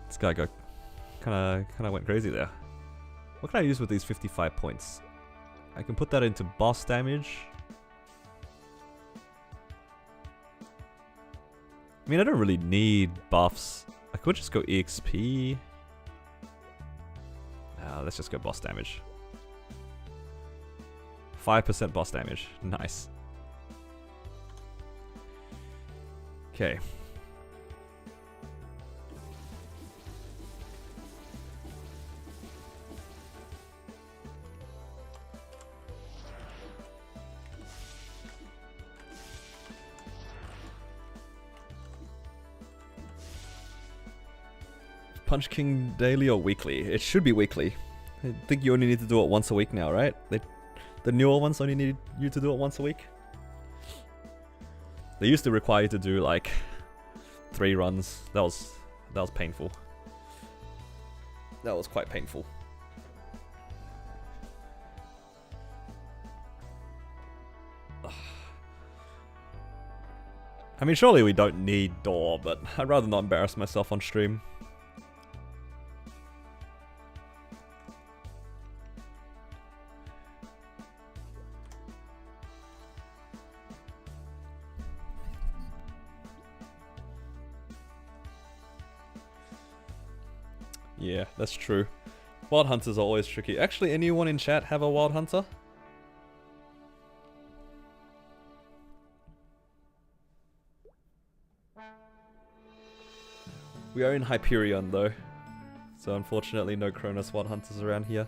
This guy got kinda went crazy there. What can I use with these 55 points? I can put that into boss damage. I mean, I don't really need buffs. I could just go EXP. Let's just go boss damage. 5% boss damage. Nice. Okay. Punch King daily or weekly? It should be weekly. I think you only need to do it once a week now, right? The newer ones only need you to do it once a week. They used to require you to do like 3 runs. That was painful. That was quite painful. I mean, surely we don't need door, but I'd rather not embarrass myself on stream. Yeah, that's true. Wild hunters are always tricky. Actually, anyone in chat have a wild hunter? We are in Hyperion though, so unfortunately no Cronus wild hunters around here.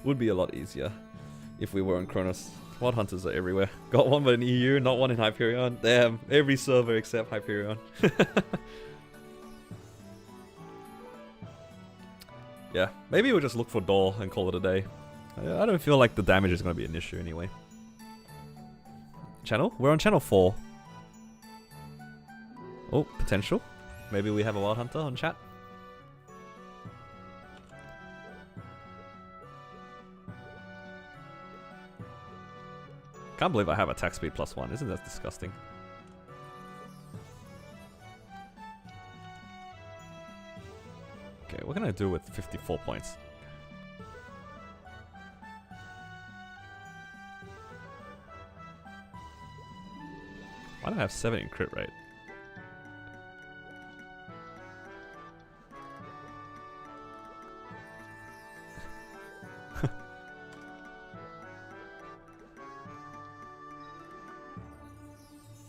Would be a lot easier if we were in Cronus. Wild hunters are everywhere. Got one but in EU, not one in Hyperion. Damn, every server except Hyperion. Yeah, maybe we'll just look for door and call it a day. I don't feel like the damage is going to be an issue anyway. Channel? We're on channel 4. Oh, potential. Maybe we have a wild hunter on chat. Can't believe I have attack speed +1. Isn't that disgusting? Okay, what can I do with 54 points? Why do I have 7 in crit rate?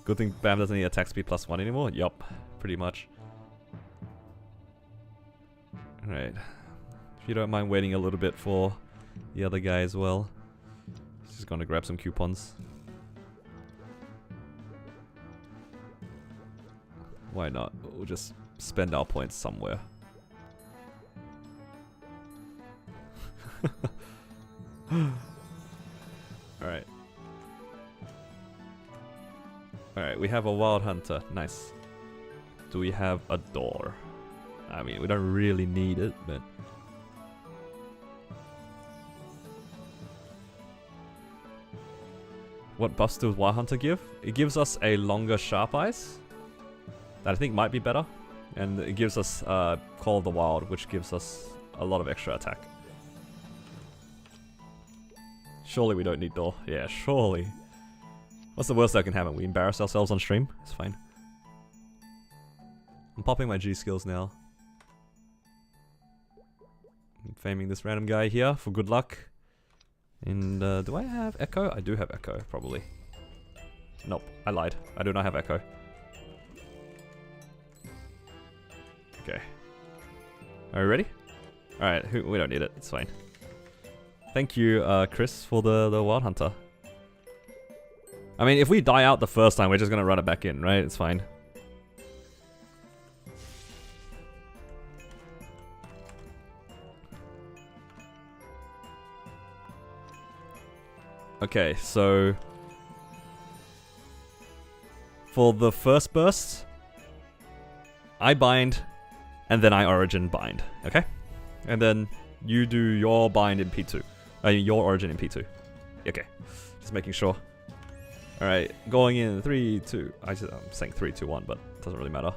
Good thing Bam doesn't need attack speed +1 anymore? Yup, pretty much. Alright. If you don't mind waiting a little bit for the other guy as well. Just gonna grab some coupons. Why not? We'll just spend our points somewhere. Alright. Alright, we have a wild hunter. Nice. Do we have a door? I mean, we don't really need it, but... What buffs does Wild Hunter give? It gives us a longer Sharp Eyes. That I think might be better. And it gives us Call of the Wild, which gives us a lot of extra attack. Surely we don't need Door. Yeah, surely. What's the worst that can happen? We embarrass ourselves on stream? It's fine. I'm popping my G skills now. I'm faming this random guy here for good luck. And do I have Echo? I do have Echo, probably. Nope, I lied. I do not have Echo. Okay. Are we ready? Alright, we don't need it. It's fine. Thank you, Chris, for the Wild Hunter. I mean, if we die out the first time, we're just gonna run it back in, right? It's fine. Okay, so for the first burst, I bind, and then I origin bind, okay? And then you do your bind in P2. Your origin in P2. Okay, just making sure. Alright, going in 3, 2. I'm saying 3, 2, 1, but it doesn't really matter.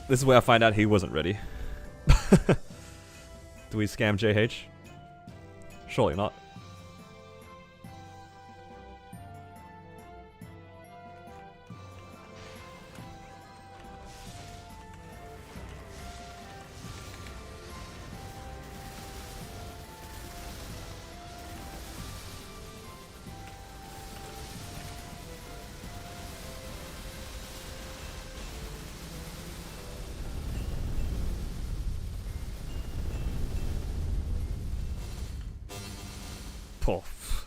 This is where I find out he wasn't ready. Do we scam JH? Surely not. Poof.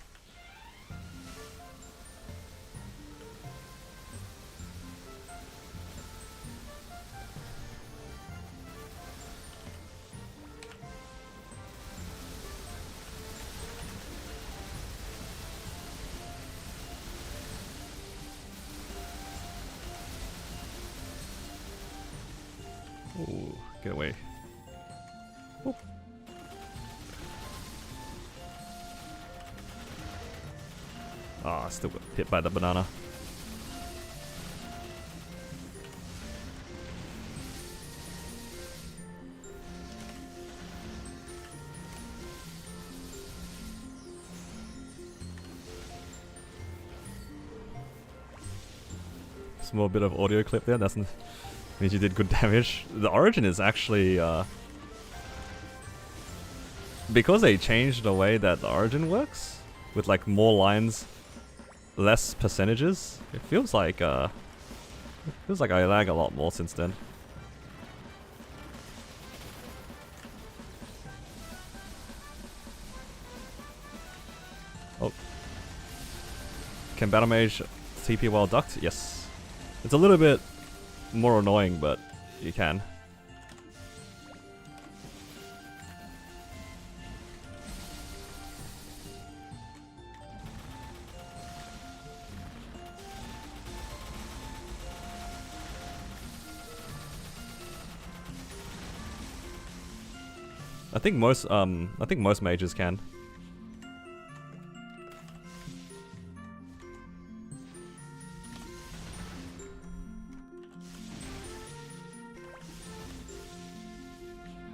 Ooh, get away. Oop. Ah, still got hit by the banana. Small bit of audio clip there. That means you did good damage. The origin is actually because they changed the way that the origin works with like more lines, less percentages. It feels like I lag a lot more since then. Oh, can Battle Mage TP while ducked? Yes. It's a little bit more annoying, but you can. I think most mages can.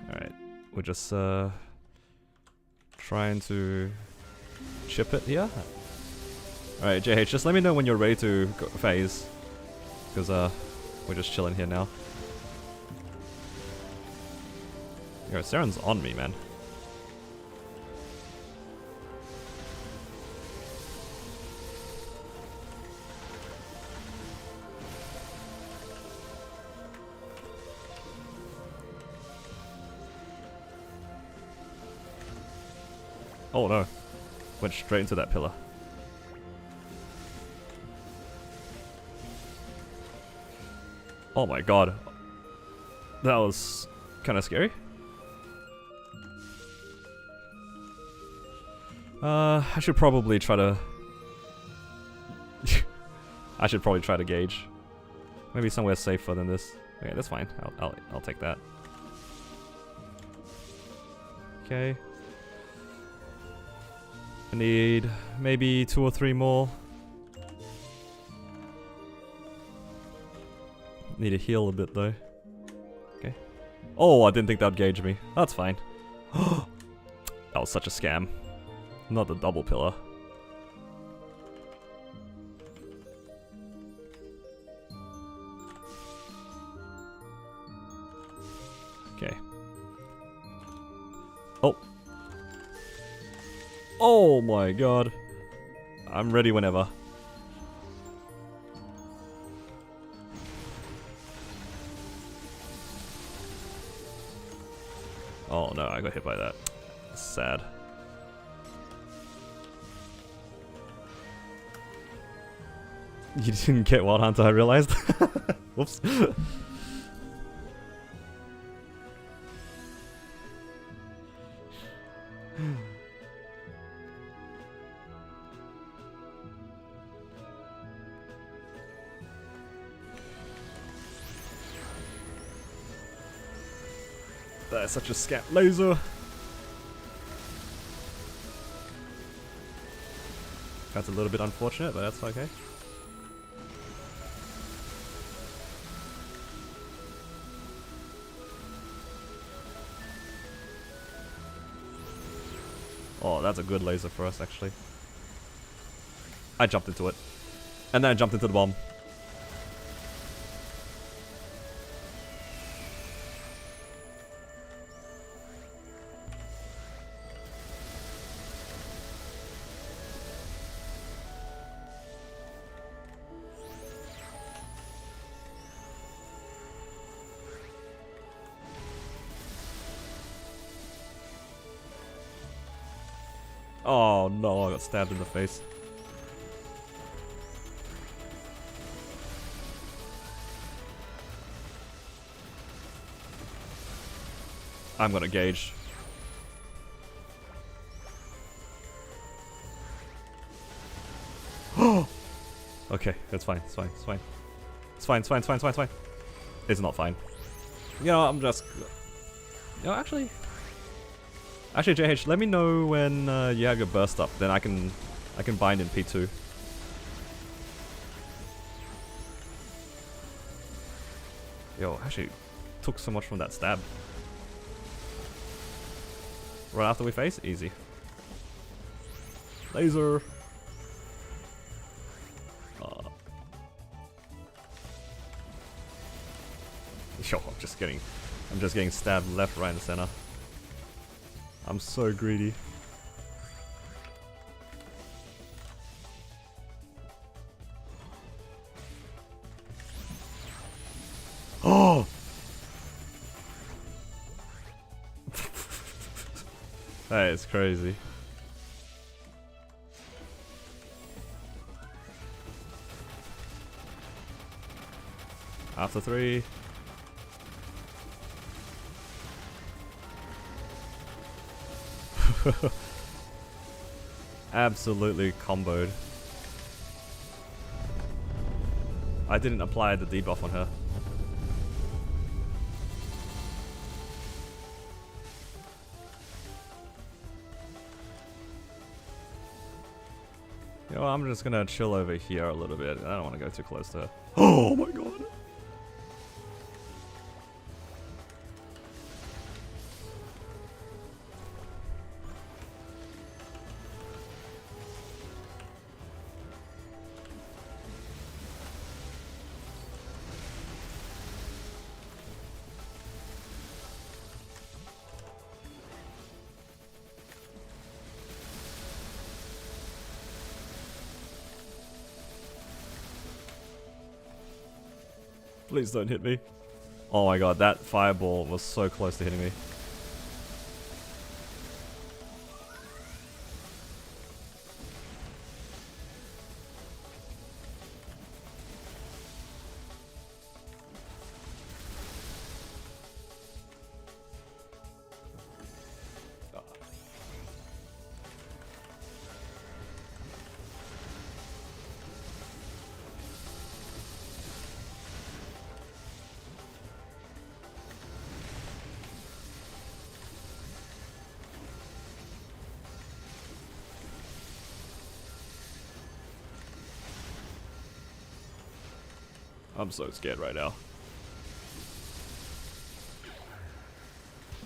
Alright, we're just trying to chip it here. Alright, JH, just let me know when you're ready to go phase, because we're just chilling here now. Yo, Seren's on me, man. Oh no. Went straight into that pillar. Oh my god. That was kind of scary. I should probably try to... I should probably try to gauge. Maybe somewhere safer than this. Okay, that's fine. I'll take that. Okay. I need maybe 2 or 3 more. Need to heal a bit though. Okay. Oh, I didn't think that would gauge me. That's fine. That was such a scam. Not the double pillar. Okay. Oh. Oh my god. I'm ready whenever. Oh no, I got hit by that. Sad. You didn't get Wild Hunter, I realized. Whoops. That is such a scam laser. That's a little bit unfortunate, but that's okay. Oh, that's a good laser for us, actually. I jumped into it. And then I jumped into the bomb. Oh no, I got stabbed in the face. I'm gonna gauge. Okay, that's fine, it's fine, it's fine. It's fine, it's fine, it's fine, it's fine, it's fine. It's not fine. You know, I'm just... You know, actually, JH, let me know when you have your burst up. Then I can bind in P2. Yo, actually, took so much from that stab. Right after we face, easy. Laser. Yo, I'm just getting stabbed left, right, and center. I'm so greedy. Oh! That is crazy. After 3. Absolutely comboed. I didn't apply the debuff on her. You know, I'm just gonna chill over here a little bit. I don't want to go too close to her. Oh my god. Please don't hit me. Oh my god, that fireball was so close to hitting me. I'm so scared right now.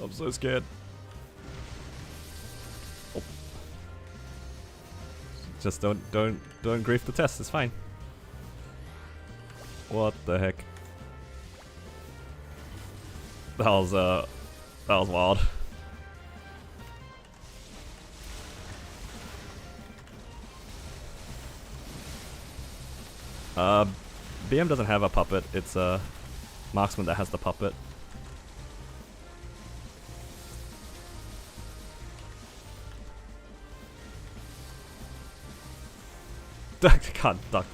I'm so scared. Oh. Just don't grief the test. It's fine. What the heck? That was wild. BM doesn't have a puppet. It's a marksman that has the puppet. Can't duck.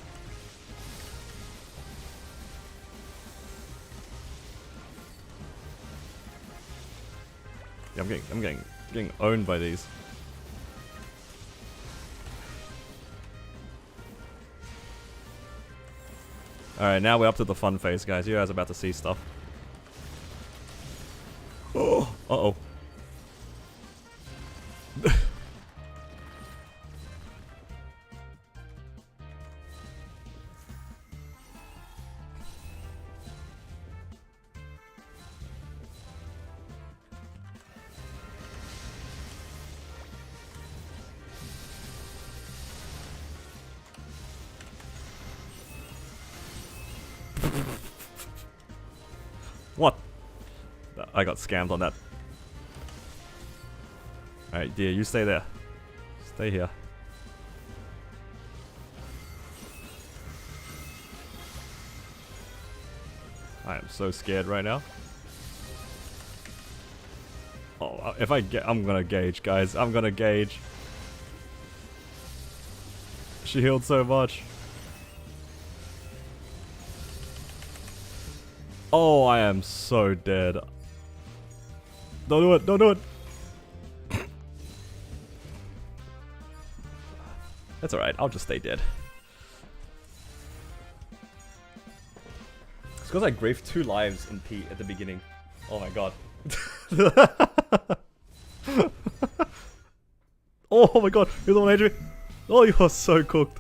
Yeah, I'm getting owned by these. Alright, now we're up to the fun phase, guys. You guys are about to see stuff. Oh, uh-oh. What? I got scammed on that. Alright, dear, you stay there. Stay here. I am so scared right now. Oh, if I get, I'm gonna gauge, guys. I'm gonna gauge. She healed so much. Oh, I am so dead. Don't do it, don't do it. That's alright, I'll just stay dead. It's because I griefed 2 lives in P at the beginning. Oh my god. Oh my god, you're the one Adrian. Oh, you are so cooked.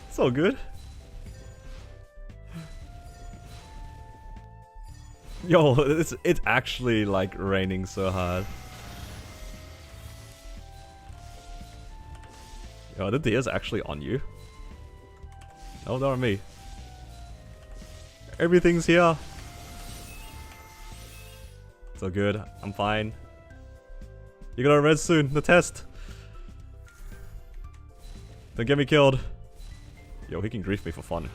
It's all good. Yo, it's actually like raining so hard. Yo, the deer's actually on you. Oh, they're on me. Everything's here. It's all good. I'm fine. You're gonna res soon. The test. Don't get me killed. Yo, he can grief me for fun.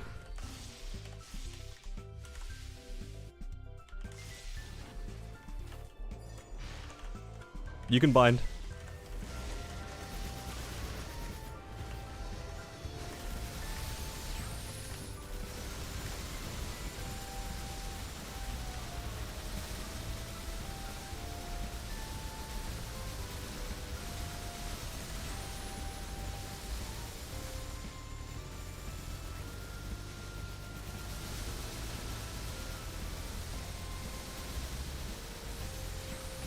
You can bind.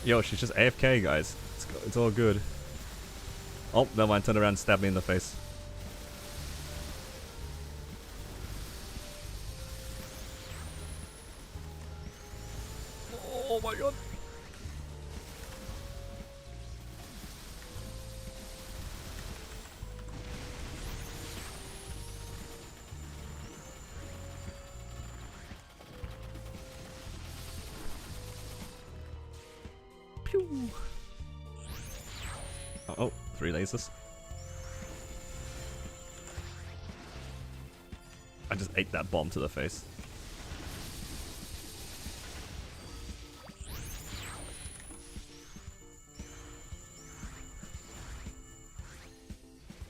Yo, she's just AFK, guys. It's all good. Oh, never mind. Turn around and stab me in the face. Oh my god. Pew. Oh, 3 lasers. I just ate that bomb to the face.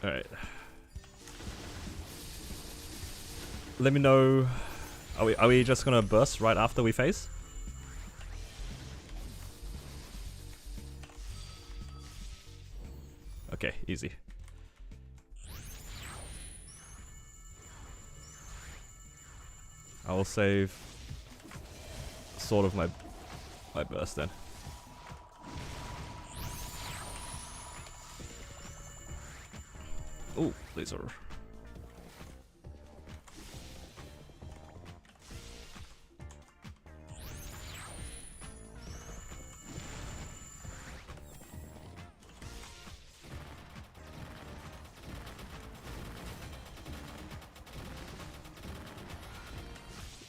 Alright. Let me know. Are we just gonna burst right after we phase? Okay, easy. I will save sort of my burst then. laser.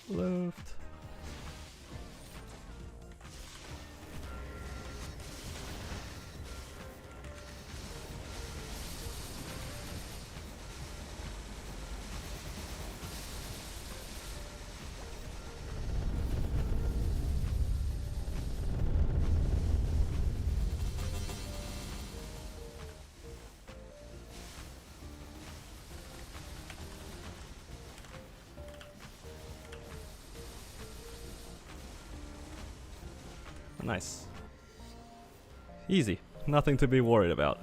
Left. Nice. Easy. Nothing to be worried about.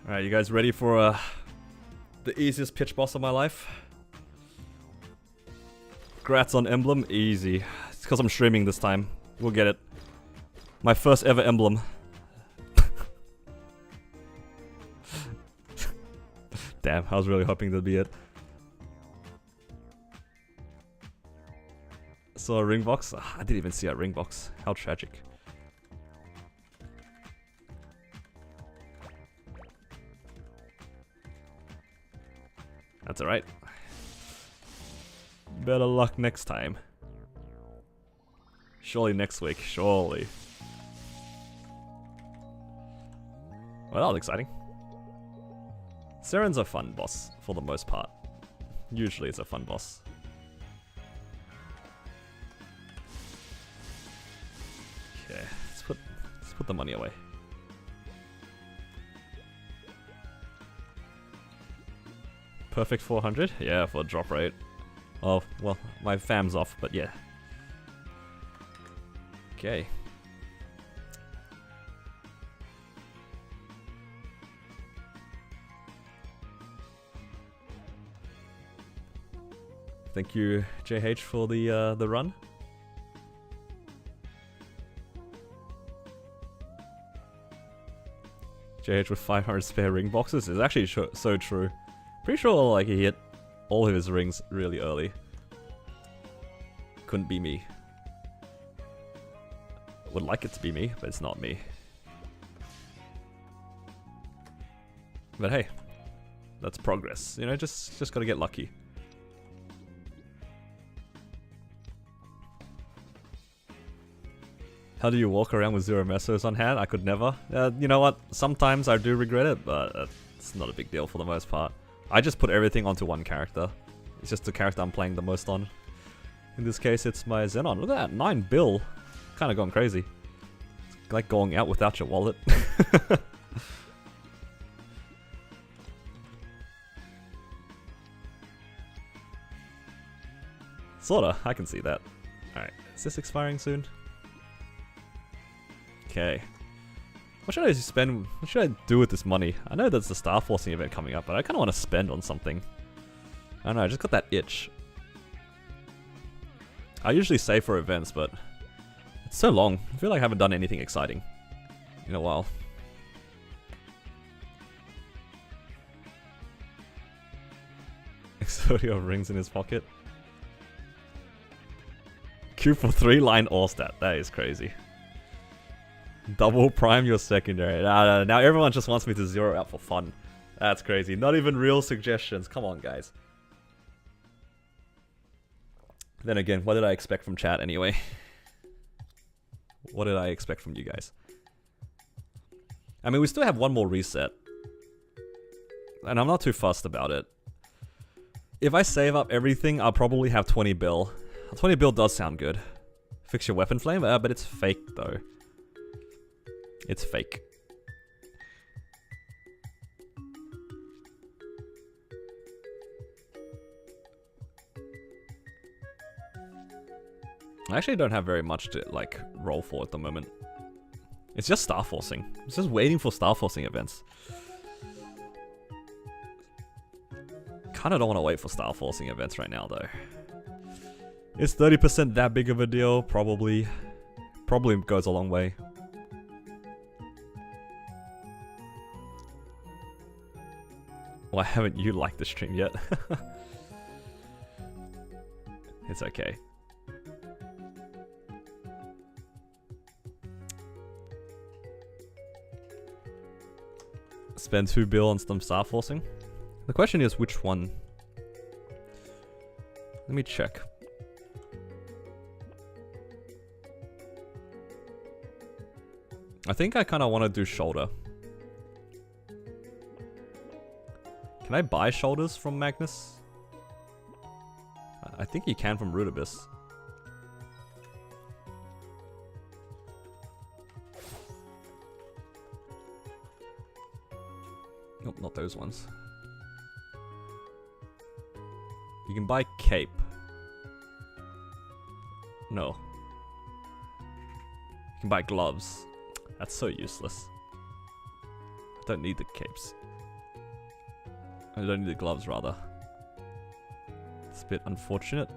Alright, you guys ready for the easiest pitch boss of my life? Congrats on emblem, easy. It's because I'm streaming this time. We'll get it. My first ever emblem. Damn, I was really hoping that'd be it. Saw a ring box? I didn't even see a ring box. How tragic. That's alright. Better luck next time. Surely next week, surely. Well, that was exciting. Seren's a fun boss, for the most part. Usually it's a fun boss. Okay, let's put the money away. Perfect 400? Yeah, for a drop rate. Oh, well, my fam's off, but yeah. Okay. Thank you, JH, for the run. JH with 500 spare ring boxes is actually so true. Pretty sure like he hit all of his rings really early. Couldn't be me. Would like it to be me, but it's not me. But hey, that's progress. You know, just gotta get lucky. How do you walk around with 0 mesos on hand? I could never. You know what? Sometimes I do regret it, but it's not a big deal for the most part. I just put everything onto one character. It's just the character I'm playing the most on. In this case, it's my Xenon. Look at that, 9 bill. Kind of going crazy. It's like going out without your wallet. Sorta, I can see that. Alright, is this expiring soon? Okay. What should I spend? What should I do with this money? I know there's the Star Forcing event coming up, but I kind of want to spend on something. I don't know, I just got that itch. I usually save for events, but it's so long. I feel like I haven't done anything exciting in a while. Exodio rings in his pocket. Q for 3 line all stat. That is crazy. Double prime your secondary. Now everyone just wants me to zero out for fun. That's crazy. Not even real suggestions. Come on, guys. Then again, what did I expect from chat anyway? What did I expect from you guys? I mean, we still have one more reset. And I'm not too fussed about it. If I save up everything, I'll probably have 20 bill. 20 bill does sound good. Fix your weapon flame? But it's fake though. It's fake. I actually don't have very much to like roll for at the moment. It's just star forcing. It's just waiting for star forcing events. Kinda don't want to wait for star forcing events right now though. Is 30% that big of a deal? Probably. Probably goes a long way. Why haven't you liked the stream yet? It's okay. Spend 2 bill on some star forcing. The question is which one? Let me check. I think I kind of want to do shoulder. Can I buy shoulders from Magnus? I think you can from Root Abyss. Nope, not those ones. You can buy cape. No. You can buy gloves. That's so useless. I don't need the capes. I don't need the gloves, rather. It's a bit unfortunate.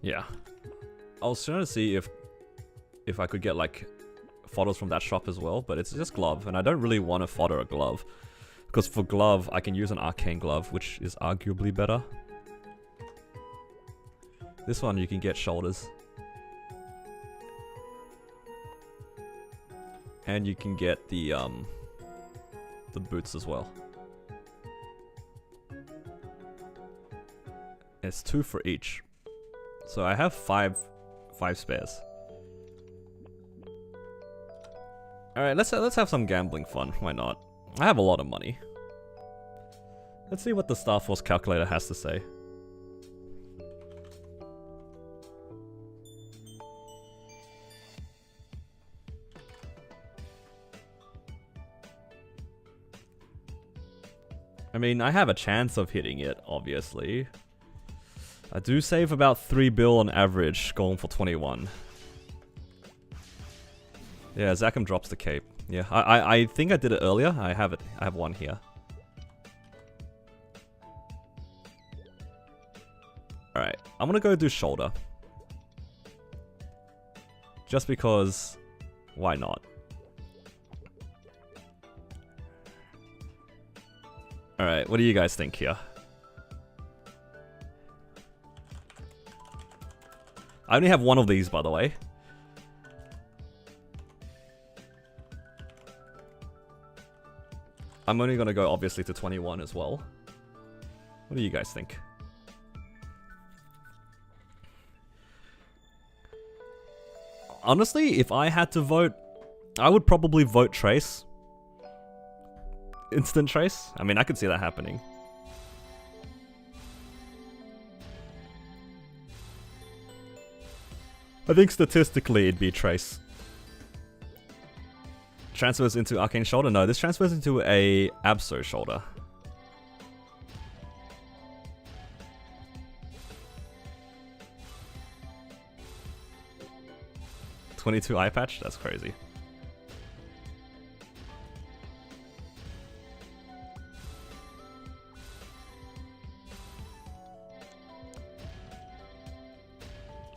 Yeah. I was trying to see if I could get like photos from that shop as well, but it's just glove, and I don't really want to fodder a glove. Because for glove, I can use an arcane glove, which is arguably better. This one you can get shoulders. And you can get the boots as well. It's 2 for each. So I have 5 spares. Alright, let's have some gambling fun. Why not? I have a lot of money. Let's see what the Star Force calculator has to say. I mean, I have a chance of hitting it, obviously. I do save about 3 bill on average, going for 21. Yeah, Zakum drops the cape. Yeah, I think I did it earlier. I have it. I have one here. Alright, I'm gonna go do shoulder. Just because, why not? Alright, what do you guys think here? I only have one of these, by the way. I'm only gonna go, obviously, to 21 as well. What do you guys think? Honestly, if I had to vote, I would probably vote Trace. Instant Trace? I mean, I could see that happening. I think statistically it'd be Trace. Transfers into Arcane Shoulder? No, this transfers into a Abso Shoulder. $22 eye patch? That's crazy.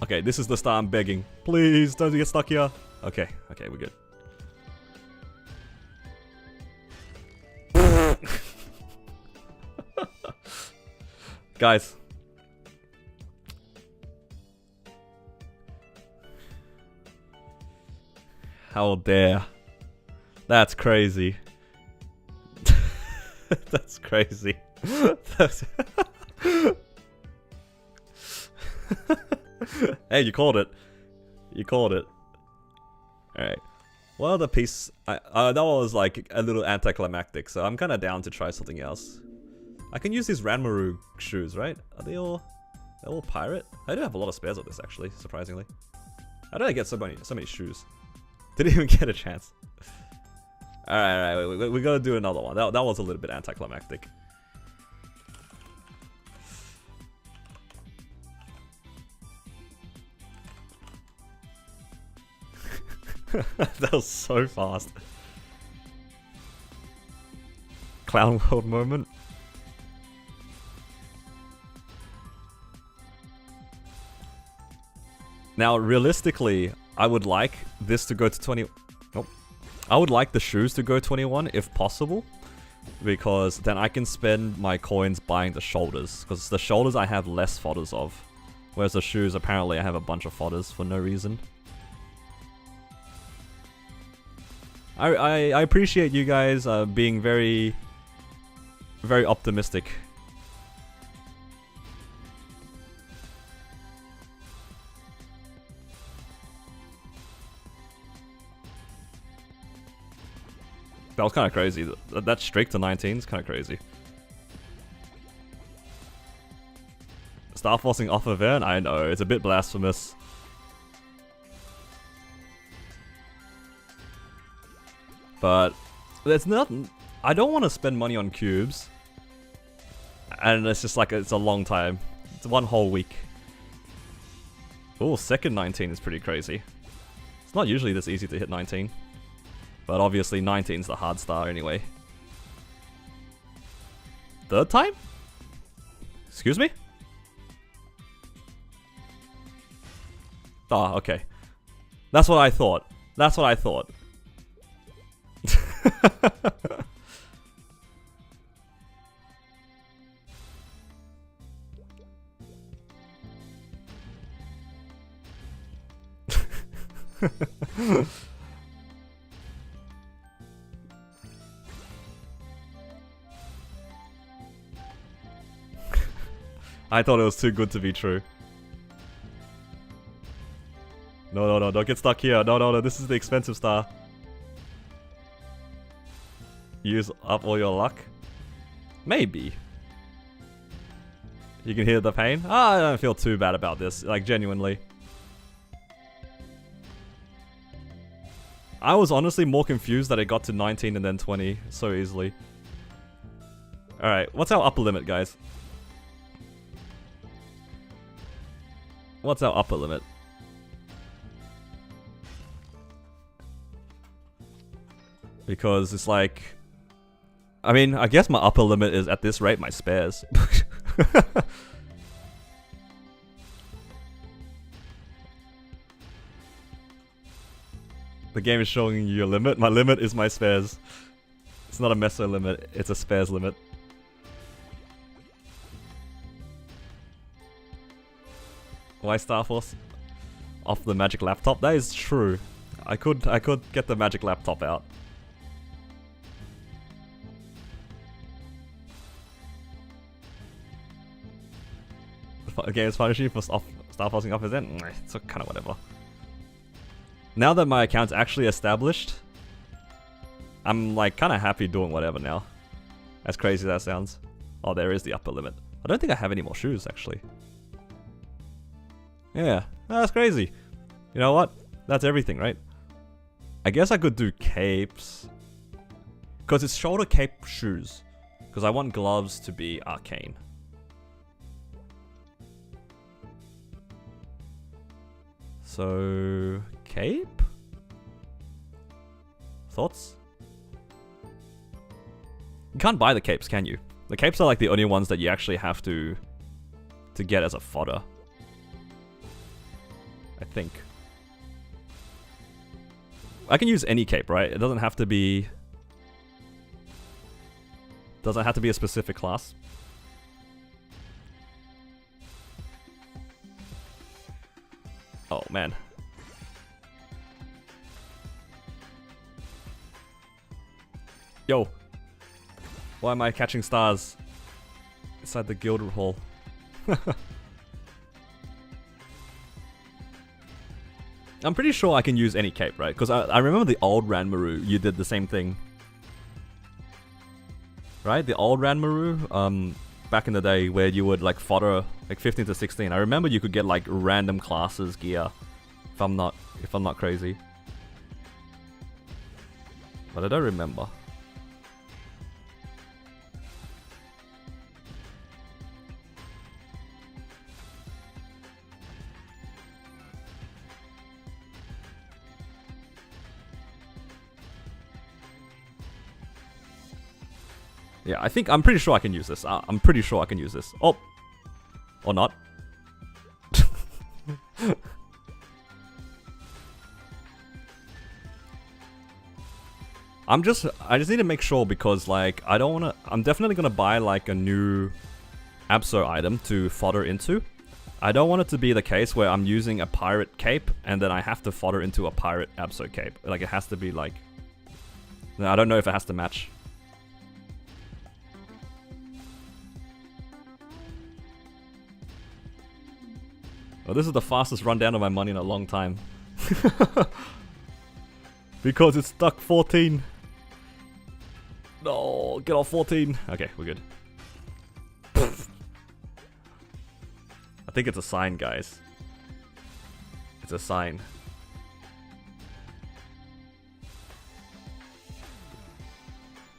Okay, this is the star I'm begging. Please, don't get stuck here. Okay, okay, we're good. Guys. How dare. That's crazy. That's crazy. That's Hey, you called it. You called it. Alright. One other piece, that was like a little anticlimactic, so I'm kind of down to try something else. I can use these Ranmaru shoes, right? Are they all pirate? I do have a lot of spares of this, actually, surprisingly. How did I get so many shoes? Didn't even get a chance. Alright, we gotta do another one. That was a little bit anticlimactic. That was so fast. Clown World moment. Now, realistically, I would like this to go to 20... Nope. I would like the shoes to go 21 if possible. Because then I can spend my coins buying the shoulders. Because the shoulders I have less fodders of. Whereas the shoes, apparently I have a bunch of fodders for no reason. I appreciate you guys being very optimistic. That was kind of crazy. That streak to 19 is kind of crazy. Star forcing off of Ern? I know, it's a bit blasphemous. But there's nothing. I don't want to spend money on cubes. And it's just like, it's a long time. It's one whole week. Oh, second 19 is pretty crazy. It's not usually this easy to hit 19. But obviously 19's the hard star anyway. Third time? Excuse me? Oh, okay. That's what I thought. That's what I thought. I thought it was too good to be true. No, don't get stuck here. No, this is the expensive star. Use up all your luck? Maybe. You can hear the pain? I don't feel too bad about this, like genuinely. I was honestly more confused that it got to 19 and then 20 so easily. Alright, what's our upper limit, guys? What's our upper limit? Because it's like... I mean, I guess my upper limit is, at this rate, my spares. The game is showing you your limit. My limit is my spares. It's not a meso limit, it's a spares limit. Why Star Force? Off the magic laptop? That is true. I could get the magic laptop out. The game is punishing for Star Forcing off his end? It's kind of whatever. Now that my account's actually established, I'm like kind of happy doing whatever now. As crazy as that sounds. Oh, there is the upper limit. I don't think I have any more shoes, actually. Yeah, that's crazy. You know what? That's everything, right? I guess I could do capes. Because it's shoulder cape shoes. Because I want gloves to be arcane. So... cape? Thoughts? You can't buy the capes, can you? The capes are like the only ones that you actually have to get as a fodder. I think. I can use any cape, right? It doesn't have to be... doesn't have to be a specific class. Oh, man. Yo. Why am I catching stars inside the guild hall? I'm pretty sure I can use any cape, right? Because I remember the old Ranmaru, you did the same thing. Right? The old Ranmaru, back in the day where you would like fodder like 15 to 16. I remember you could get like random classes gear if I'm not crazy. But I don't remember. Yeah, I'm pretty sure I can use this. I'm pretty sure I can use this. Oh! Or not. I just need to make sure because, like, I don't wanna... I'm definitely gonna buy, like, a new Abso item to fodder into. I don't want it to be the case where I'm using a pirate cape and then I have to fodder into a pirate Abso cape. Like, it has to be, like... I don't know if it has to match. Oh, this is the fastest rundown of my money in a long time. Because it's stuck 14. No, get off 14. Okay, we're good. I think it's a sign, guys. It's a sign.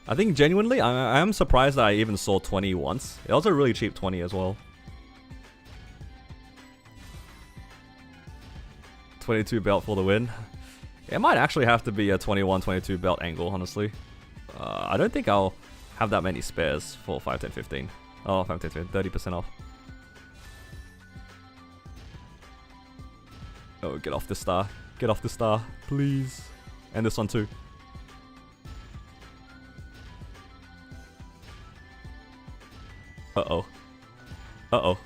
I think genuinely, I am surprised that I even saw 20 once. It was a really cheap 20 as well. 22 belt for the win. It might actually have to be a 21-22 belt angle, honestly. I don't think I'll have that many spares for 5, 10, 15. Oh, 5, 10, 15, 30% off. Oh, get off the star. Get off the star, please. And this one too. Uh-oh. Uh-oh.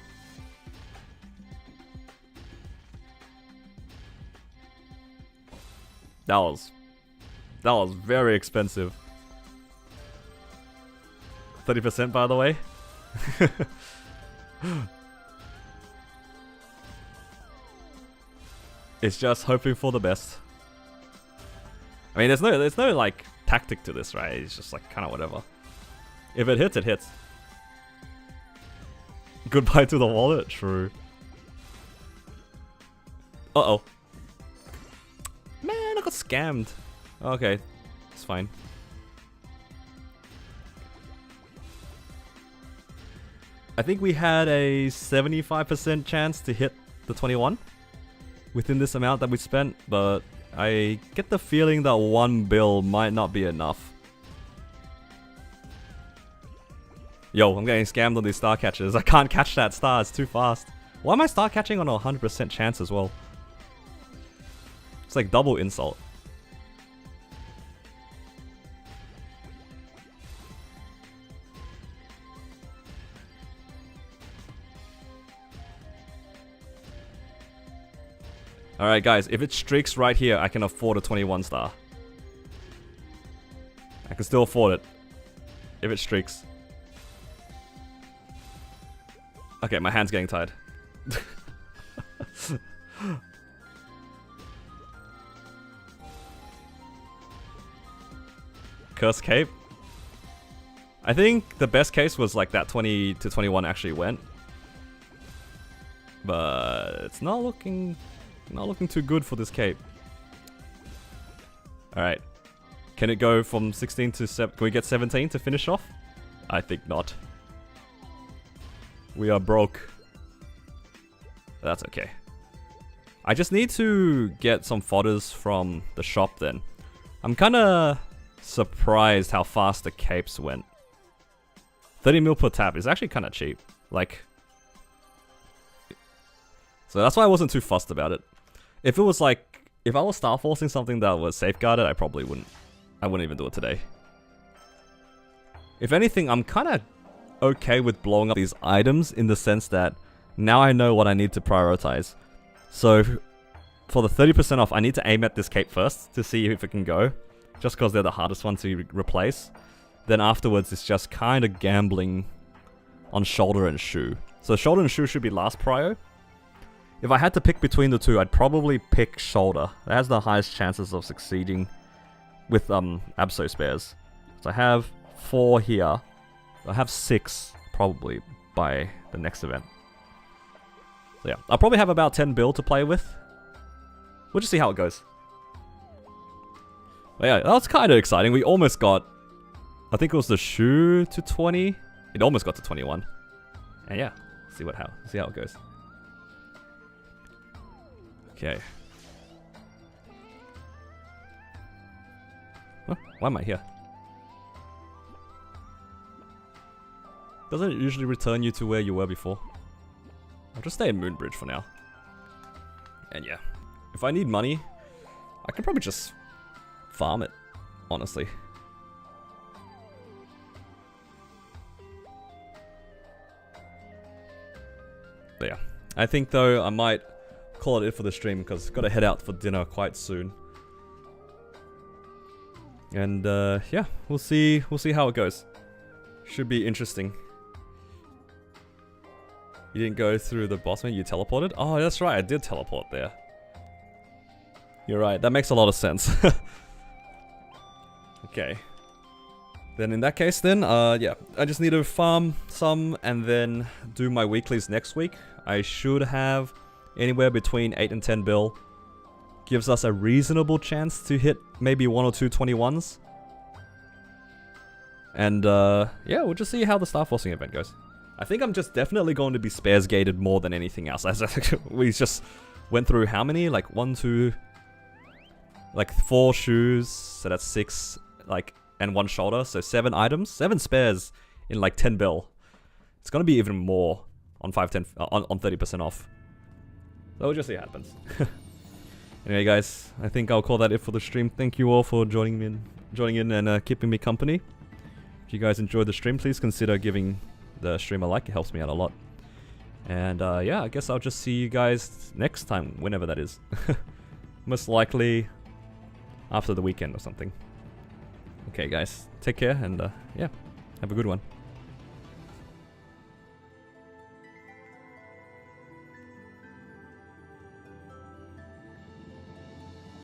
That was very expensive. 30% by the way. It's just hoping for the best. I mean, there's no like tactic to this, right? It's just like kind of whatever. If it hits, it hits. Goodbye to the wallet, true. Uh-oh. Man, I got scammed. Okay, it's fine. I think we had a 75% chance to hit the 21 within this amount that we spent, but I get the feeling that one bill might not be enough. Yo, I'm getting scammed on these star catches. I can't catch that star, it's too fast. Why am I star catching on a 100% chance as well? It's like double insult. Alright guys, if it streaks right here, I can afford a 21 star. I can still afford it. If it streaks. Okay, my hand's getting tired. Curse cape. I think the best case was like that 20 to 21 actually went. But it's not looking too good for this cape. Alright. Can it go from 16 to 7? Can we get 17 to finish off? I think not. We are broke. That's okay. I just need to get some fodders from the shop then. I'm kinda surprised how fast the capes went. 30 mil per tap is actually kinda cheap. Like... So that's why I wasn't too fussed about it. If it was like... If I was star forcing something that was safeguarded, I probably wouldn't. I wouldn't even do it today. If anything, I'm kinda okay with blowing up these items in the sense that now I know what I need to prioritize. So for the 30% off, I need to aim at this cape first to see if it can go, just because they're the hardest one to replace. Then afterwards, it's just kind of gambling on shoulder and shoe. So shoulder and shoe should be last prio. If I had to pick between the two, I'd probably pick shoulder. It has the highest chances of succeeding with Abso spares. So I have 4 here. I have 6 probably by the next event. So yeah, I'll probably have about 10 bill to play with. We'll just see how it goes. But yeah, that was kind of exciting. We almost got, I think it was the shoe to 20. It almost got to 21. And yeah, see how it goes. Okay. Huh? Why am I here? Doesn't it usually return you to where you were before? I'll just stay in Moonbridge for now. And yeah, if I need money, I could probably just farm it, honestly. But yeah, I think though I might call it for the stream because I've got to head out for dinner quite soon. And yeah, we'll see how it goes. Should be interesting. You didn't go through the boss man, you teleported? Oh, that's right, I did teleport there. You're right, that makes a lot of sense. Okay. Then in that case then, yeah, I just need to farm some and then do my weeklies next week. I should have anywhere between 8 and 10 bill. Gives us a reasonable chance to hit maybe 1 or 2 21s. And yeah, we'll just see how the Star Forcing event goes. I think I'm just definitely going to be spares gated more than anything else. As we just went through how many? Like 1, 2, like 4 shoes, so that's 6, like, and 1 shoulder, so 7 items, 7 spares in like 10 bill. It's gonna be even more on 510 on 30% off. So we'll just see what happens. Anyway, guys, I think I'll call that it for the stream. Thank you all for joining in and keeping me company. If you guys enjoyed the stream, please consider giving the stream a like. It helps me out a lot. And yeah, I guess I'll just see you guys next time, whenever that is. Most likely after the weekend or something. Okay, guys, take care and yeah, have a good one.